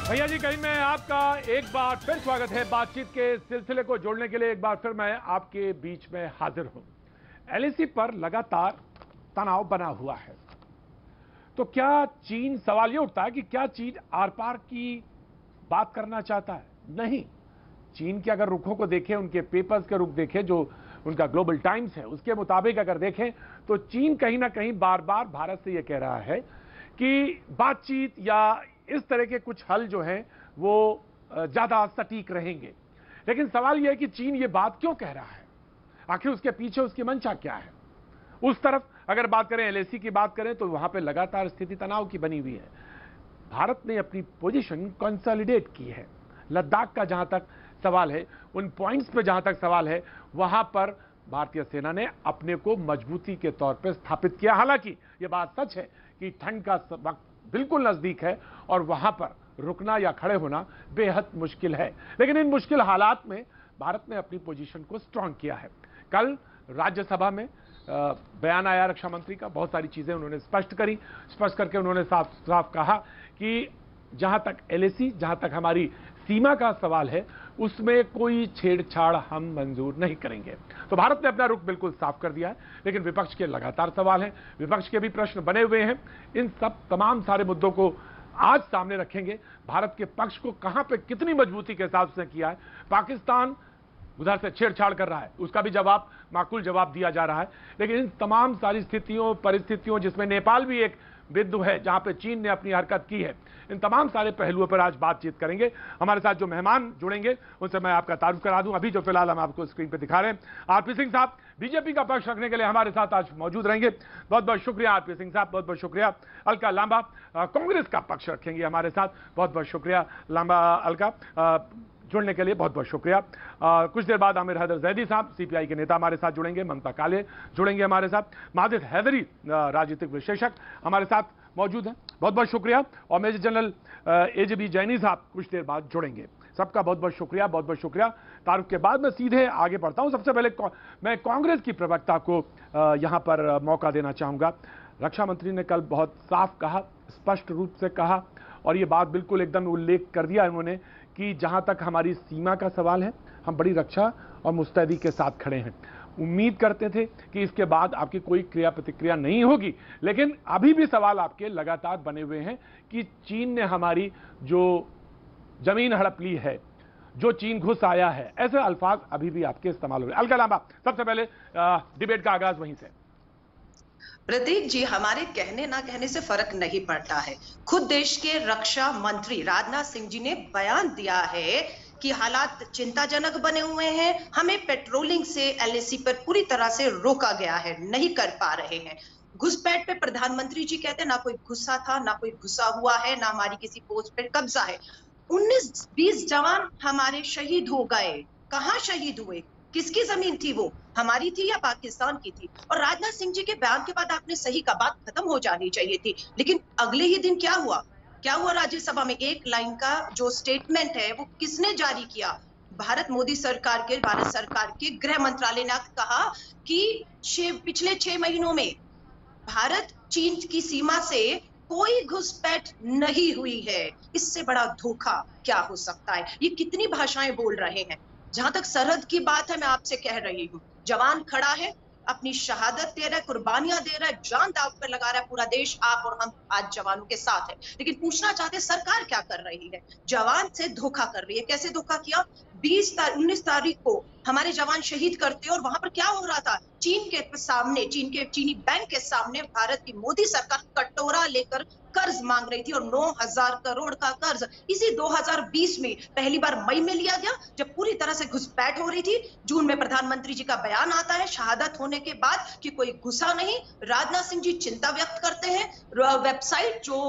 भैया जी कहीं मैं आपका एक बार फिर स्वागत है। बातचीत के सिलसिले को जोड़ने के लिए एक बार फिर मैं आपके बीच में हाजिर हूं। एलएसी पर लगातार तनाव बना हुआ है, तो क्या चीन, सवाल ये उठता है कि क्या चीन आर पार की बात करना चाहता है? नहीं। चीन के अगर रुखों को देखें, उनके पेपर्स के रुख देखें, जो उनका ग्लोबल टाइम्स है उसके मुताबिक अगर देखें, तो चीन कहीं ना कहीं बार बार भारत से यह कह रहा है कि बातचीत या इस तरह के कुछ हल जो हैं वो ज्यादा सटीक रहेंगे। लेकिन सवाल यह है कि चीन ये बात क्यों कह रहा है, आखिर उसके पीछे उसकी मंशा क्या है? उस तरफ अगर बात करें, एलएसी की बात करें, तो वहां पे लगातार स्थिति तनाव की बनी हुई है। भारत ने अपनी पोजीशन कंसोलिडेट की है। लद्दाख का जहां तक सवाल है, उन पॉइंट्स पे जहां तक सवाल है, वहां पर भारतीय सेना ने अपने को मजबूती के तौर पर स्थापित किया। हालांकि यह बात सच है कि ठंड का वक्त बिल्कुल नजदीक है और वहां पर रुकना या खड़े होना बेहद मुश्किल है। लेकिन इन मुश्किल हालात में भारत ने अपनी पोजीशन को स्ट्रांग किया है। कल राज्यसभा में बयान आया रक्षा मंत्री का, बहुत सारी चीजें उन्होंने स्पष्ट करके उन्होंने साफ साफ कहा कि जहां तक एलएसी, जहां तक हमारी सीमा का सवाल है, उसमें कोई छेड़छाड़ हम मंजूर नहीं करेंगे। तो भारत ने अपना रुख बिल्कुल साफ कर दिया है। लेकिन विपक्ष के लगातार सवाल हैं, विपक्ष के भी प्रश्न बने हुए हैं। इन सब तमाम सारे मुद्दों को आज सामने रखेंगे। भारत के पक्ष को कहां पे कितनी मजबूती के साथ उसने किया है। पाकिस्तान उधर से छेड़छाड़ कर रहा है, उसका भी जवाब, माकूल जवाब दिया जा रहा है। लेकिन इन तमाम सारी स्थितियों, परिस्थितियों, जिसमें नेपाल भी एक बिंदु है जहां पे चीन ने अपनी हरकत की है, इन तमाम सारे पहलुओं पर आज बातचीत करेंगे। हमारे साथ जो मेहमान जुड़ेंगे उनसे मैं आपका तारुफ करा दूं। अभी जो फिलहाल हम आपको स्क्रीन पे दिखा रहे हैं, आरपी सिंह साहब बीजेपी का पक्ष रखने के लिए हमारे साथ आज मौजूद रहेंगे। बहुत बहुत शुक्रिया आरपी सिंह साहब, बहुत बहुत शुक्रिया। अलका लांबा कांग्रेस का पक्ष रखेंगे हमारे साथ, बहुत बहुत शुक्रिया लांबा अलका, जुड़ने के लिए बहुत बहुत शुक्रिया। कुछ देर बाद आमिर हैदर जैदी साहब सीपीआई के नेता हमारे साथ जुड़ेंगे, ममता काले जुड़ेंगे हमारे साथ, माजिद हैदरी राजनीतिक विश्लेषक हमारे साथ मौजूद हैं, बहुत बहुत शुक्रिया। और मेजर जनरल एजीबी जैनी साहब कुछ देर बाद जुड़ेंगे। सबका बहुत बहुत शुक्रिया, बहुत बहुत शुक्रिया। तारुफ के बाद मैं सीधे आगे बढ़ता हूं। सबसे पहले मैं कांग्रेस की प्रवक्ता को यहां पर मौका देना चाहूंगा। रक्षा मंत्री ने कल बहुत साफ कहा, स्पष्ट रूप से कहा, और ये बात बिल्कुल एकदम उल्लेख कर दिया उन्होंने कि जहां तक हमारी सीमा का सवाल है, हम बड़ी रक्षा और मुस्तैदी के साथ खड़े हैं। उम्मीद करते थे कि इसके बाद आपकी कोई क्रिया प्रतिक्रिया नहीं होगी, लेकिन अभी भी सवाल आपके लगातार बने हुए हैं कि चीन ने हमारी जो जमीन हड़प ली है, जो चीन घुस आया है, ऐसे अल्फाज अभी भी आपके इस्तेमाल हो रहे हैं। अलका लांबा, सबसे पहले डिबेट का आगाज वहीं से। प्रतीक जी, हमारे कहने ना कहने से फर्क नहीं पड़ता है। खुद देश के रक्षा मंत्री राजनाथ सिंह जी ने बयान दिया है कि हालात चिंताजनक बने हुए हैं, हमें पेट्रोलिंग से एलएसी पर पूरी तरह से रोका गया है, नहीं कर पा रहे हैं। घुसपैठ पे प्रधानमंत्री जी कहते हैं ना कोई घुसा था, ना कोई घुसा हुआ है, ना हमारी किसी पोस्ट पे कब्जा है। 19-20 जवान हमारे शहीद हो गए। कहां शहीद हुए? किसकी जमीन थी वो? हमारी थी या पाकिस्तान की थी? और राजनाथ सिंह जी के बयान के बाद आपने सही कहा, बात खत्म हो जानी चाहिए थी। लेकिन अगले ही दिन क्या हुआ? राज्यसभा में एक लाइन का जो स्टेटमेंट है वो किसने जारी किया? भारत सरकार के गृह मंत्रालय ने कहा कि पिछले 6 महीनों में भारत चीन की सीमा से कोई घुसपैठ नहीं हुई है। इससे बड़ा धोखा क्या हो सकता है? ये कितनी भाषाएं बोल रहे हैं। जहां तक सरहद की बात है, मैं आपसे कह रही हूँ, जवान खड़ा है, अपनी शहादत दे रहा है, कुर्बानियां दे रहा है, जान दांव पर लगा रहा है। पूरा देश, आप और हम आज जवानों के साथ है। लेकिन पूछना चाहते सरकार क्या कर रही है? जवान से धोखा कर रही है। कैसे धोखा किया? 19 तारीख को हमारे जवान शहीद करते और वहां पर क्या हो रहा था? चीन के सामने, चीनी बैंक के सामने भारत की मोदी सरकार कटोरा लेकर कर्ज मांग रही थी, और 9,000 करोड़ का कर्ज इसी 2020 में पहली बार मई में लिया गया, जब पूरी तरह से घुसपैठ हो रही थी। जून में प्रधानमंत्री जी का बयान आता है शहादत होने के बाद कि कोई घुसा नहीं। राजनाथ सिंह जी चिंता व्यक्त करते हैं। वेबसाइट जो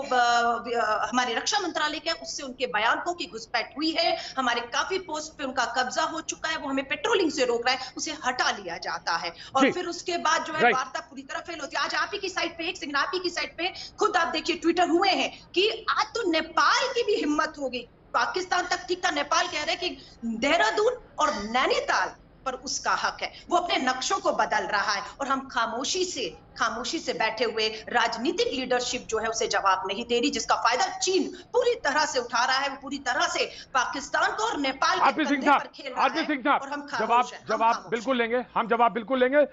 हमारे रक्षा मंत्रालय के, उससे उनके बयान को कि घुसपैठ हुई है, हमारे काफी पोस्ट पे उनका कब्जा हो चुका है, वो हमें पेट्रोलिंग से रोक रहा है, उसे हटा लिया जाता है। और फिर उसके बाद जो है वार्ता पूरी तरह फेल होती है। आज आप ही की साइड पे, एक सेकंड, आप ही की साइड पे खुद आप देखिए ट्विटर हुए हैं कि आज तो नेपाल की भी हिम्मत हो गई। पाकिस्तान तक ठीक था, नेपाल कह रहे कि देहरादून और नैनीताल पर उसका हक है, वो अपने नक्शों को बदल रहा है और हम खामोशी से बैठे हुए राजनीतिक लीडरशिप जो है उसे जवाब नहीं दे रही, जिसका फायदा चीन पूरी तरह से उठा रहा है। वो पूरी तरह से पाकिस्तान को और नेपाल के कंधे पर खेल रहा है और हम खामोश हैं। जवाब बिल्कुल लेंगे, हम जवाब बिल्कुल लेंगे।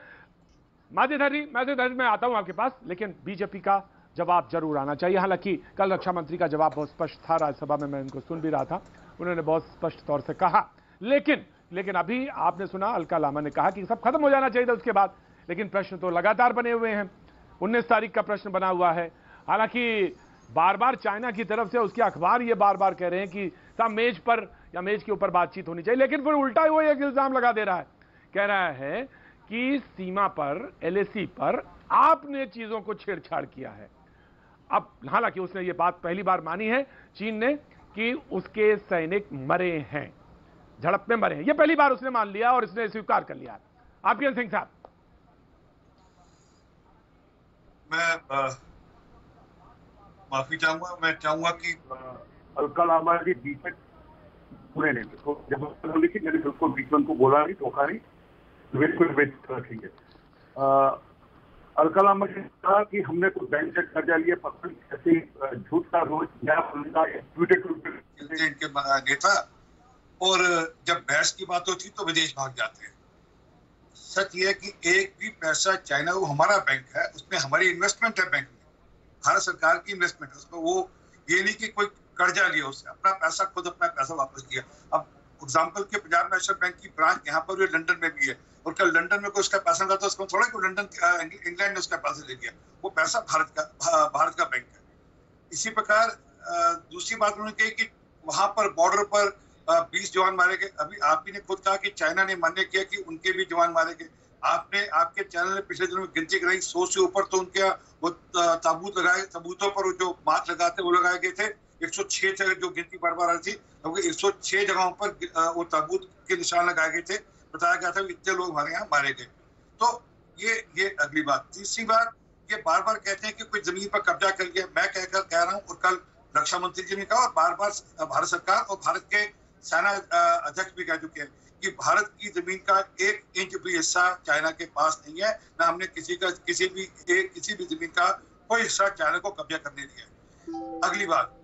माजिद हरीर, मैं आता हूं आपके पास, लेकिन बीजेपी का जवाब जरूर आना चाहिए। हालांकि कल रक्षा मंत्री का जवाब बहुत स्पष्ट था, राज्यसभा में मैं इनको सुन भी रहा था, उन्होंने बहुत स्पष्ट तौर से कहा। लेकिन अभी आपने सुना अलका लामा ने कहा कि सब खत्म हो जाना चाहिए था उसके बाद, लेकिन प्रश्न तो लगातार बने हुए हैं। 19 तारीख का प्रश्न बना हुआ है। हालांकि बार बार चाइना की तरफ से उसके अखबार ये बार बार कह रहे हैं कि साहब मेज पर या मेज के ऊपर बातचीत होनी चाहिए, लेकिन फिर उल्टा वो एक इल्जाम लगा दे रहा है, कह रहा है कि सीमा पर LAC पर आपने चीजों को छेड़छाड़ किया है। अब हालांकि उसने ये बात पहली बार मानी है चीन ने कि उसके सैनिक मरे हैं, झड़प में मरे हैं, ये पहली बार उसने मान लिया और इसने स्वीकार कर लिया। आपके सिंह साहब, मैं माफी चाहूंगा, मैं चाहूंगा कि अलका लामा जी बीच में पूरे नहीं तो जब लिखी मैंने बिल्कुल बीच में उनको बोला नहीं, धोखा नहीं, वेट रखेंगे। अलका लामा ने कहा कि हमने कुछ बैंक से कर्जा लिया, पकड़ ऐसे झूठ का रोज इनके नेता, और जब बहस की बात होती तो विदेश भाग जाते हैं। सच ये है कि एक भी पैसा चाइना, वो हमारा बैंक है, उसमें हमारी इन्वेस्टमेंट है, बैंक में भारत सरकार की इन्वेस्टमेंट है उसमें। वो ये नहीं कि कोई कर्जा लिया, उससे अपना पैसा खुद अपना पैसा वापस किया। अब एग्जाम्पल के पंजाब नेशनल बैंक की ब्रांच यहाँ पर लंदन में भी है, और कल लंदन में कोई उसका पैसा लगा तो उसको थोड़ा कि लंदन इंग्लैंड ने उसका पैसा ले लिया, वो पैसा भारत का बैंक है। इसी प्रकार दूसरी बात उन्होंने कही कि वहां पर बॉर्डर पर 20 जवान मारे गए। अभी आप ही ने खुद कहा कि चाइना ने मान्य किया कि उनके भी जवान मारे गए। आपने आपके चैनल ने पिछले दिनों में गिनती कराई, 100 से ऊपर तो उनके वो ताबूत लगाए, ताबूतों पर जो मार्च लगाते वो लगाए गए थे। 106 जगह जो गिनती बार बार आ रही थी, क्योंकि 106 जगहों पर वो ताबूत के निशान लगाए गए थे। बताया गया था इतने लोग हमारे यहाँ मारे गए। तो ये अगली बात। तीसरी बात, ये बार बार कहते हैं कि कोई जमीन पर कब्जा कर लिया। मैं कह रहा हूँ, और कल रक्षा मंत्री जी ने कहा, और बार बार भारत सरकार और भारत के सेना अध्यक्ष भी कह चुके हैं कि भारत की जमीन का 1 इंच भी हिस्सा चाइना के पास नहीं है, ना हमने किसी भी जमीन का कोई हिस्सा चाइना को कब्जा करने दिया। अगली बात,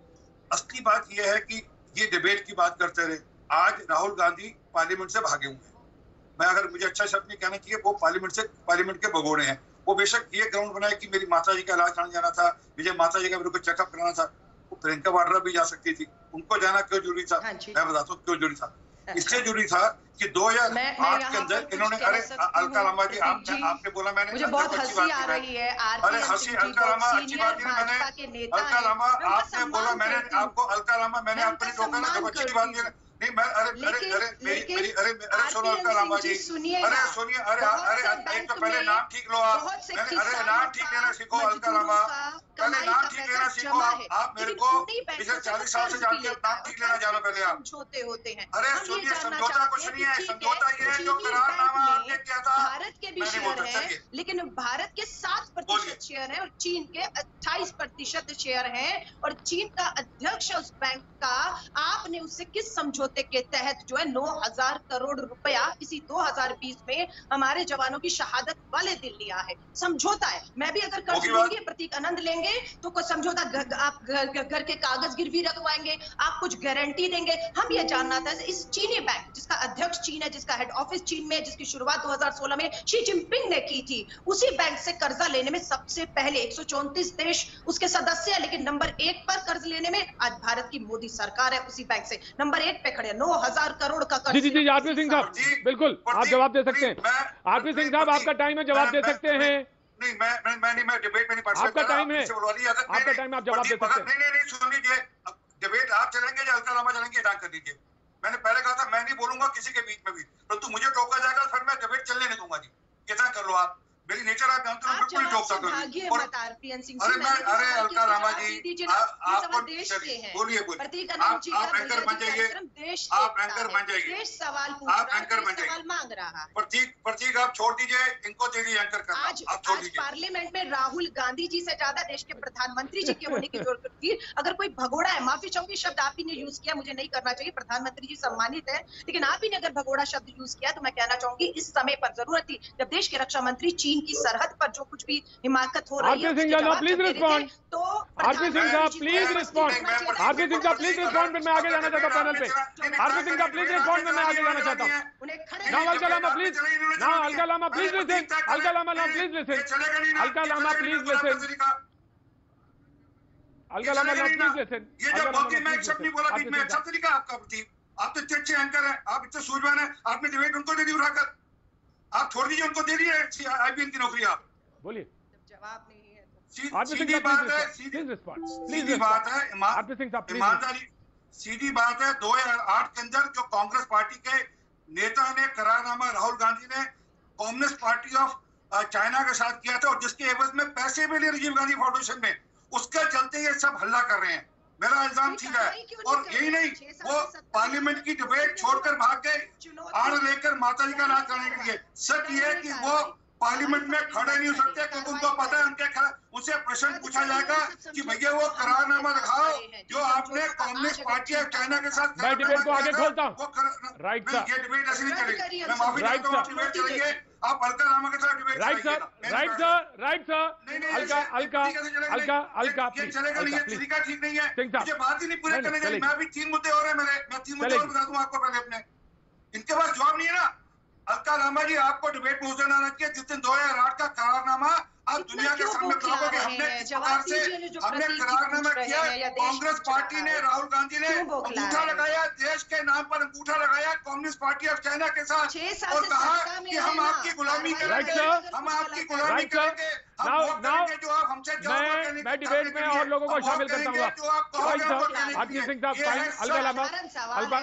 असली बात यह है कि ये डिबेट की बात करते रहे। आज राहुल गांधी पार्लियामेंट से भागे हुए हैं। मैं अगर मुझे अच्छा शब्द नहीं कहना चाहिए, वो पार्लियामेंट के भगोड़े हैं। वो बेशक ये ग्राउंड बनाए कि मेरी माता जी का इलाज कराने जाना था, मुझे माता जी का मेरे को चेकअप कराना था, वो प्रियंका वाड्रा भी जा सकती थी, उनको जाना क्यों जरूरी था? मैं बताता हूँ क्यों जरूरी था। इसलिए जरूरी था कि 2008 के अंदर इन्होंने, अरे अलका लामा जी, आपने बोला, मैंने मुझे बहुत हंसी आ रही है। अरे हंसी, अलका लामा अच्छी बात नहीं, मैंने अलका लामा आपने बोला, मैंने आपको अलका लामा मैंने आपने टोका ना, जब अच्छी बात नहीं। मैं अरे सुनो अलका लामा जी, सुनिए, अरे एक तो पहले नाम ठीक लो आप, अरे नाम ठीक लेना सीखो अलका लामा, पहले नाम ठीक लेना सीखो आप मेरे को पिछले 40 साल से जानते हो, नाम ठीक लेना जानो पहले आप। समझौते होते हैं। अरे सुनिए, समझौता कुछ नहीं है, समझौता ये है जो करारनामा आपने किया था। भारत के भी शेयर है, लेकिन भारत के 7% शेयर है और चीन के 28% शेयर है, और चीन का अध्यक्ष उस बैंक का, आपने उससे किस समझौते के तहत जो है 9,000 करोड़ रुपया इसी 2020 में हमारे जवानों की शहादत वाले दिन लिया है? समझौता है। मैं भी अगर कर्ज लूंगी, प्रतीक आनंद लेंगे, तो कोई समझौता, आप घर के कागज गिरवी रखवाएंगे, आप कुछ गारंटी देंगे? हम ये जानना था इस चीनी बैंक जिसका अध्यक्ष चीन है, जिसका हेड ऑफिस चीन में, जिसकी शुरुआत 2016 में शी जिनपिंग ने की थी, उसी बैंक से कर्जा लेने में सबसे पहले 134 देश उसके सदस्य है, लेकिन नंबर 1 पर कर्ज लेने में आज भारत की मोदी सरकार है। उसी बैंक से नंबर 1 पे खड़े, 9,000 करोड़ का कर्ज। जी आरपी सिंह साहब, बिल्कुल आप जवाब दे सकते हैं। आरपी सिंह साहब, आपका टाइम है, जवाब दे सकते हैं। नहीं, मैं डिबेट में नहीं पार्टिसिपेट आपका टाइम है, आपका टाइम, आप जवाब दे सकते हैं। नहीं सुन लीजिए, डिबेट आप चलेंगे या अलका लामा चलेंगे, डाक कर दीजिए। मैंने पहले कहा था मैं नहीं बोलूंगा किसी के बीच में भी, तो मुझे टोका जाएगा, फिर मैं डिबेट चलने नहीं दूंगा जी। कितना कर लो आप, मेरी नेचर आप जानते हो, बिल्कुल नहीं टोकता कभी। और आरपीएन सिंह अरे मैं, अरे अलका लामा जी, आप देश के हैं, बोलिए प्रतीक आप एंकर बन जाइए, आप एंकर बन जाइए, देश सवाल आप एंकर बन जाइए, मांग रहा है। प्रतीक आप छोड़ दीजिए, इनको दे दीजिए एंकर करना, आप छोड़ दीजिए। पार्लियामेंट में राहुल गांधी जी से ज्यादा देश के प्रधानमंत्री जी के होने की जरूरत थी। अगर कोई भगोड़ा है, माफी चाहूंगी शब्द आप ही ने यूज किया, मुझे नहीं करना चाहिए, प्रधानमंत्री जी सम्मानित है, लेकिन आप ही ने अगर भगोड़ा शब्द यूज किया तो मैं कहना चाहूंगी इस समय पर जरूरत थी जब देश के रक्षा मंत्री चीन की सरहद पर जो कुछ भी हिमाकत हो रही है, प्लीज रिस्पॉन्ड, तो आरपी सिंह साहब प्लीज रिस्पॉन्ड, आरपी सिंह साहब प्लीज रिस्पॉन्ड, फिर मैं आगे जाना चाहता हूँ पैनल पे। आरपी सिंह साहब प्लीज रिस्पॉन्ड, फिर मैं आगे जाना चाहता हूँ। Now Alka Lamba please, now Alka Lamba please listen, Alka Lamba now please listen, Alka Lamba please listen, Alka Lamba now please listen. ये जब बाकी मैं एक शब्द नहीं बोला, बीच में अच्छा तरीका आपका प्रतीक, आप तो अच्छे एंकर हैं, आप इतने सूझवान हैं, आपने डिबेट उनको दे दी उठाकर, आप छोड़ दीजिए, उनको दे दिए आईबीएन की नौकरी। आप बोलिए, जवाब नहीं है सीधी बात है, सीधी बात है, ईमानदारी, सीधी बात है। 2008 के अंदर जो कांग्रेस पार्टी के नेता ने करारनामा राहुल गांधी ने कम्युनिस्ट पार्टी ऑफ चाइना के साथ किया था, और जिसके एवज में पैसे भी लिए राजीव गांधी फाउंडेशन में, उसके चलते ये सब हल्ला कर रहे हैं। मेरा इल्जाम ठीक है, और यही नहीं, वो पार्लियामेंट की डिबेट छोड़कर भाग गए आड़ लेकर माता जी का नाच करने के लिए। सच ये है कि वो पार्लियामेंट में खड़े नहीं हो सकते, क्योंकि उनको पता है उनसे प्रश्न पूछा जाएगा कि भैया वो करारनामा दिखाओ जो आपने कम्युनिस्ट पार्टी ऑफ चाइना के साथ। मैं डिबेट को आगे खोलता हूं, राइट सर, ये डिबेट ऐसे नहीं चलेगी, मैं माफी चाहता हूं, आप डिबेट चलाइए, आप अलका लामा के साथ debate right sir, right sir, right sir, Alka Alka Alka Alka ये चलेगा नहीं, ये तरीका ठीक नहीं है, मुझे बात ही नहीं पूरी करने देंगे। मैं अभी 3 मुद्दे और है मेरे, मैं 3 मुद्दे और बता दूं आपको पहले अपने, इनके पास जवाब नहीं है ना। अलका लामा जी, आपको डिबेट में उस दिन आना चाहिए जिस दिन 2008 का करारनामा आप दुनिया के सामने बताओगे हमने किस प्रकार से हमने करारनामा किया। कांग्रेस पार्टी ने, राहुल गांधी ने अंगूठा लगाया, देश के नाम पर अंगूठा लगाया कम्युनिस्ट पार्टी ऑफ चाइना के साथ, और कहा कि हम आपकी गुलामी करेंगे, हम आपकी गुलामी करेंगे, हम वो करेंगे जो आप हमसे चाहोगे। मैं डिबेट में और लोगों को शामिल करता हूँ। आरपी सिंह साहब fine,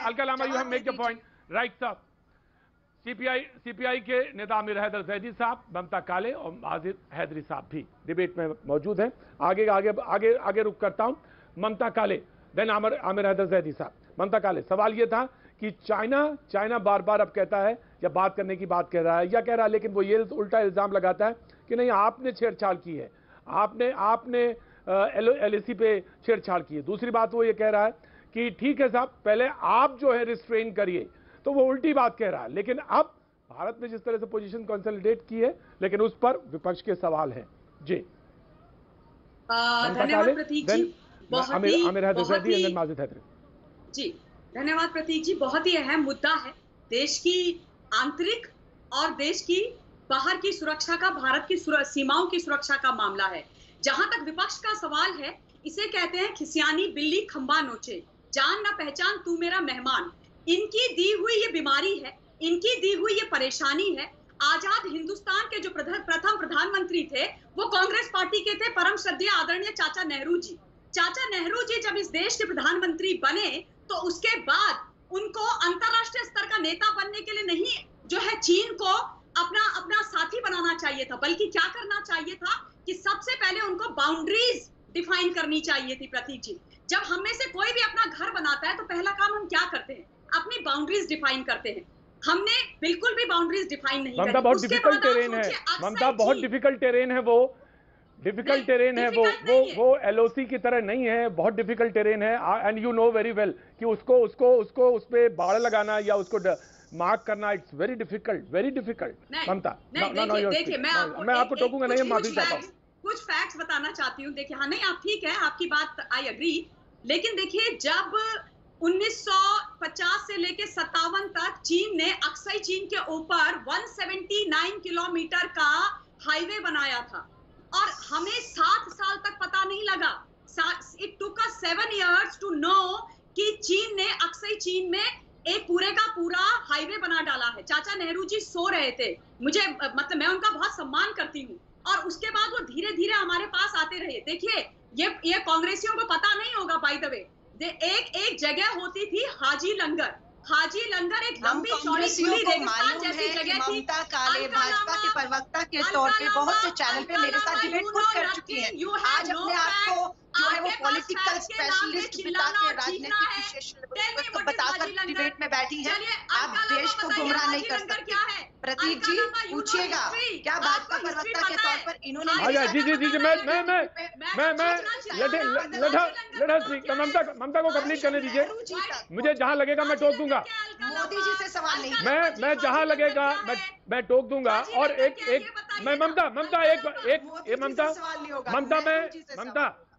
Alka Lamba you have make the point, right साहब। सीपीआई के नेता आमिर हैदर जैदी साहब, ममता काले और माजिद हैदरी साहब भी डिबेट में मौजूद हैं। आगे आगे आगे आगे रुक करता हूं। ममता काले, देन आमिर हैदर जैदी साहब। ममता काले, सवाल यह था कि चाइना बार बार अब कहता है, या बात करने की बात कह रहा है या कह रहा है, लेकिन वो ये उल्टा इल्जाम लगाता है कि नहीं आपने छेड़छाड़ की है, आपने एलएसी पे छेड़छाड़ की है। दूसरी बात वो ये कह रहा है कि ठीक है साहब, पहले आप जो है रिस्ट्रेन करिए, तो वो उल्टी बात कह रहा है। लेकिन अब भारत ने जिस तरह से पोजीशन कंसोलिडेट की है, लेकिन उस पर विपक्ष के सवाल हैं। जी धन्यवाद प्रतीक जी, जी धन्यवाद प्रतीक जी। बहुत ही अहम मुद्दा है, देश की आंतरिक और देश की बाहर की सुरक्षा का, भारत की सीमाओं की सुरक्षा का मामला है। जहां तक विपक्ष का सवाल है, इसे कहते हैं खिसियानी बिल्ली खंबा नोचे, जान ना पहचान तू मेरा मेहमान। इनकी दी हुई ये बीमारी है, इनकी दी हुई ये परेशानी है। आजाद हिंदुस्तान के जो प्रथम प्रधानमंत्री थे वो कांग्रेस पार्टी के थे, परम श्रद्धेय आदरणीय चाचा नेहरू जी। चाचा नेहरू जी जब इस देश के प्रधानमंत्री बने तो उसके बाद उनको अंतरराष्ट्रीय स्तर का नेता बनने के लिए नहीं जो है चीन को अपना साथी बनाना चाहिए था, बल्कि क्या करना चाहिए था कि सबसे पहले उनको बाउंड्रीज डिफाइन करनी चाहिए थी। प्रतीक जी, जब हम में से कोई भी अपना घर बनाता है तो पहला काम हम क्या करते हैं, अपनी बाउंड्रीज डिफाइन करते हैं। हमने बिल्कुल भी बाउंड्रीज डिफाइन नहीं करी। बहुत डिफिकल्ट टेरेन है ममता, बहुत डिफिकल्ट टेरेन है वो, डिफिकल्ट टेरेन है वो एलओसी की तरह नहीं है, बहुत डिफिकल्ट टेरेन है। And you know very well कि उसको उस पे बाड़ लगाना या उसको मार्क करना, इट्स वेरी डिफिकल्ट ममता। देखिए मैं आपको टोकूंगा नहीं, माफी चाहता हूँ। कुछ फैक्ट्स बताना चाहती हूँ। देखिए, हाँ नहीं आप ठीक है, आपकी बात आई एग्री, लेकिन देखिए जब 1950 से लेके 57 तक चीन ने अक्साई चीन के ऊपर 179 किलोमीटर का हाईवे बनाया था, और हमें 7 साल तक पता नहीं लगा। It took us 7 years to know कि चीन ने अक्साई चीन में एक पूरे का पूरा हाईवे बना डाला है। चाचा नेहरू जी सो रहे थे, मुझे मतलब मैं उनका बहुत सम्मान करती हूँ, और उसके बाद वो धीरे धीरे हमारे पास आते रहे। देखिए ये कांग्रेसियों को पता नहीं होगा, बाय द वे, एक जगह होती थी हाजी लंगर। हाजी लंगर एक हम लंबी चौड़ी कांग्रेसियों खुली को रेगिस्तान मालूम जैसी है कि जगह थी। ममता काले भाजपा के प्रवक्ता के तौर पे बहुत से चैनल पे मेरे साथ डिबेट खुद कर चुकी हैं। आज अपने आप को जो है वो पॉलिटिकल स्पेशलिस्ट बता के राजनीतिक विशेषज्ञ को बताकर डिबेट में बैठी है। आप देश को गुमराह नहीं कर सकते। प्रतीक जी पूछिएगा क्या भाजपा प्रवक्ता के तौर पर इन्होंने ममता को कंप्लीट करने दीजिए। मुझे जहां लगेगा मैं टोक दूंगा। मोदी जी से सवाल नहीं, मैं जहां लगेगा मैं टोक दूंगा। और एक मैं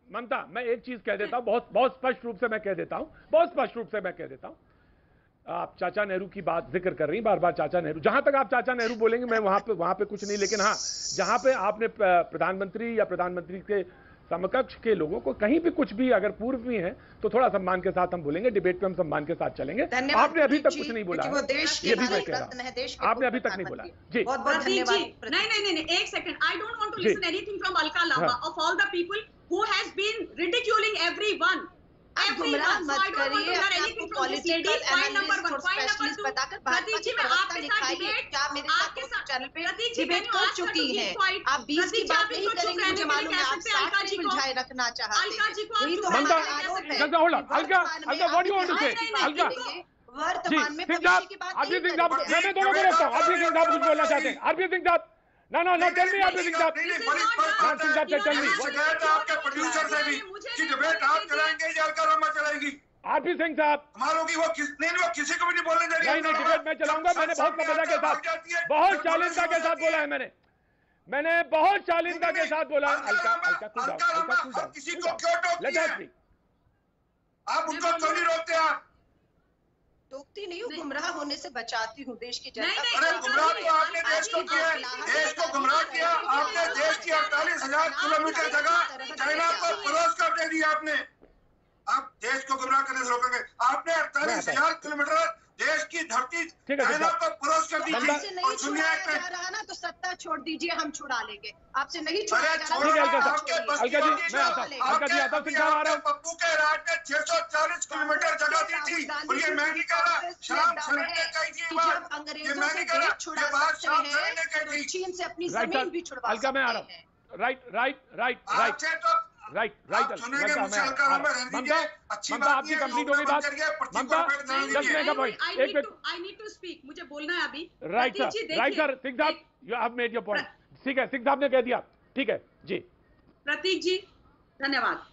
ममता मैं एक चीज कह देता हूं, बहुत स्पष्ट रूप से मैं कह देता हूं। आप चाचा नेहरू की बात जिक्र कर रही, बार बार चाचा नेहरू। जहां तक आप चाचा नेहरू बोलेंगे मैं वहां पे कुछ नहीं, लेकिन हाँ जहां पे आपने प्रधानमंत्री या प्रधानमंत्री के समकक्ष के लोगों को कहीं भी कुछ भी अगर पूर्व भी हैं तो थोड़ा सम्मान के साथ हम बोलेंगे, डिबेट पे हम सम्मान के साथ चलेंगे। आपने अभी तक कुछ नहीं बोला, ये भी मैं कह रहा हूं, आपने अभी तक नहीं बोला जी। बहुत धन्यवाद। नहीं, एक second, I don't want to listen anything from Alka Lamba of all the people who has been ridiculing everyone. आप गुमराह मत करिए, आपको पॉलिटिकल एनालिस्ट और स्पेशलिस्ट बताकर भाजपा की प्रवक्ता दिखाइए। क्या मेरे साथ चैनल पे डिबेट कर चुकी है? आप 20 की बात नहीं करेंगे, मुझे मालूम है आप 60 की उलझाए रखना चाहते हैं। यही तो हमारा आरोप है। वर्तमान में भविष्य की बात नहीं करेंगे। मैं दोनों को रोकता हूं। आरपी सिंह साहब कुछ बोलना चाहते हैं। आरपी सिंह साहब No, tell me, RP Singh साहब। आपके प्रोड्यूसर से भी कि डिबेट आप कराएंगे या अलका लांबा चलाएगी। आरपी सिंह साहब हमारों की वो किसी को भी नहीं बोलने दे रही। नहीं, डिबेट मैं चलाऊंगा। मैंने बहुत सभ्यता के साथ, बहुत शालीनता के साथ बोला है। मैंने बहुत शालीनता के साथ बोला। अलका किसी को क्यों टोकती है? आप उनको क्यों नहीं रोकते? आप टोकती नहीं हूँ, गुमराह होने से बचाती हूँ देश की जनता। अरे गुमराह तो आपने देश को किया, देश को गुमराह किया आपने। देश की 48,000 किलोमीटर जगह चाइना को परोस कर दे दी आपने। आप देश को गुमराह करने से रोकेंगे? आपने 48,000 किलोमीटर देश की धरती चाइना को परोस कर दी। आपसे नहीं छुड़ाया जा रहा ना तो सत्ता छोड़ दीजिए, हम छुड़ा लेंगे। आपसे नहीं छुड़ाया जा रहा। पप्पू के राज ने 640 किलोमीटर जगह दी थी और ये मैं नहीं कह रहा, शाम शरण ने कही थी बात। ये मैं नहीं कह रहा, ये बात शाम शरण ने कही थी। चीन से अपनी जमीन भी छुड़वा सकते हैं। मैं आ रहा हूँ। राइट सुनेंगे मुझे अलका लांबा रहने दीजिए। अच्छी बात आपकी कंप्लीट होगी बात। ममता आई नीड टू स्पीक, मुझे बोलना है अभी। राइट सर, सिंह साहब you have made your point. ठीक है, सिंह साहब ने कह दिया, ठीक है जी। प्रतीक जी धन्यवाद।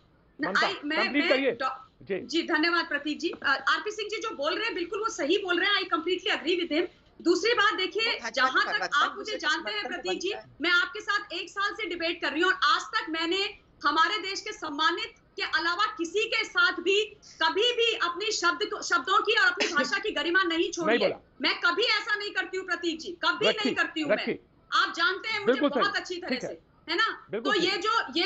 जी धन्यवाद प्रतीक जी। आरपी सिंह जी जो बोल रहे हैं बिल्कुल वो सही बोल रहे हैं। I completely agree with him. दूसरी बात देखिए, जहां तक आप मुझे जानते हैं प्रतीक जी, मैं आपके साथ 1 साल से डिबेट कर रही हूँ और आज तक मैंने हमारे देश के सम्मानित के अलावा किसी के साथ भी कभी भी अपनी शब्दों की और अपनी भाषा की गरिमा नहीं छोड़ी है। मैं कभी ऐसा नहीं करती हूँ प्रतीक जी, कभी नहीं करती हूँ मैं। आप जानते हैं मुझे बहुत अच्छी तरह से, है ना? तो ये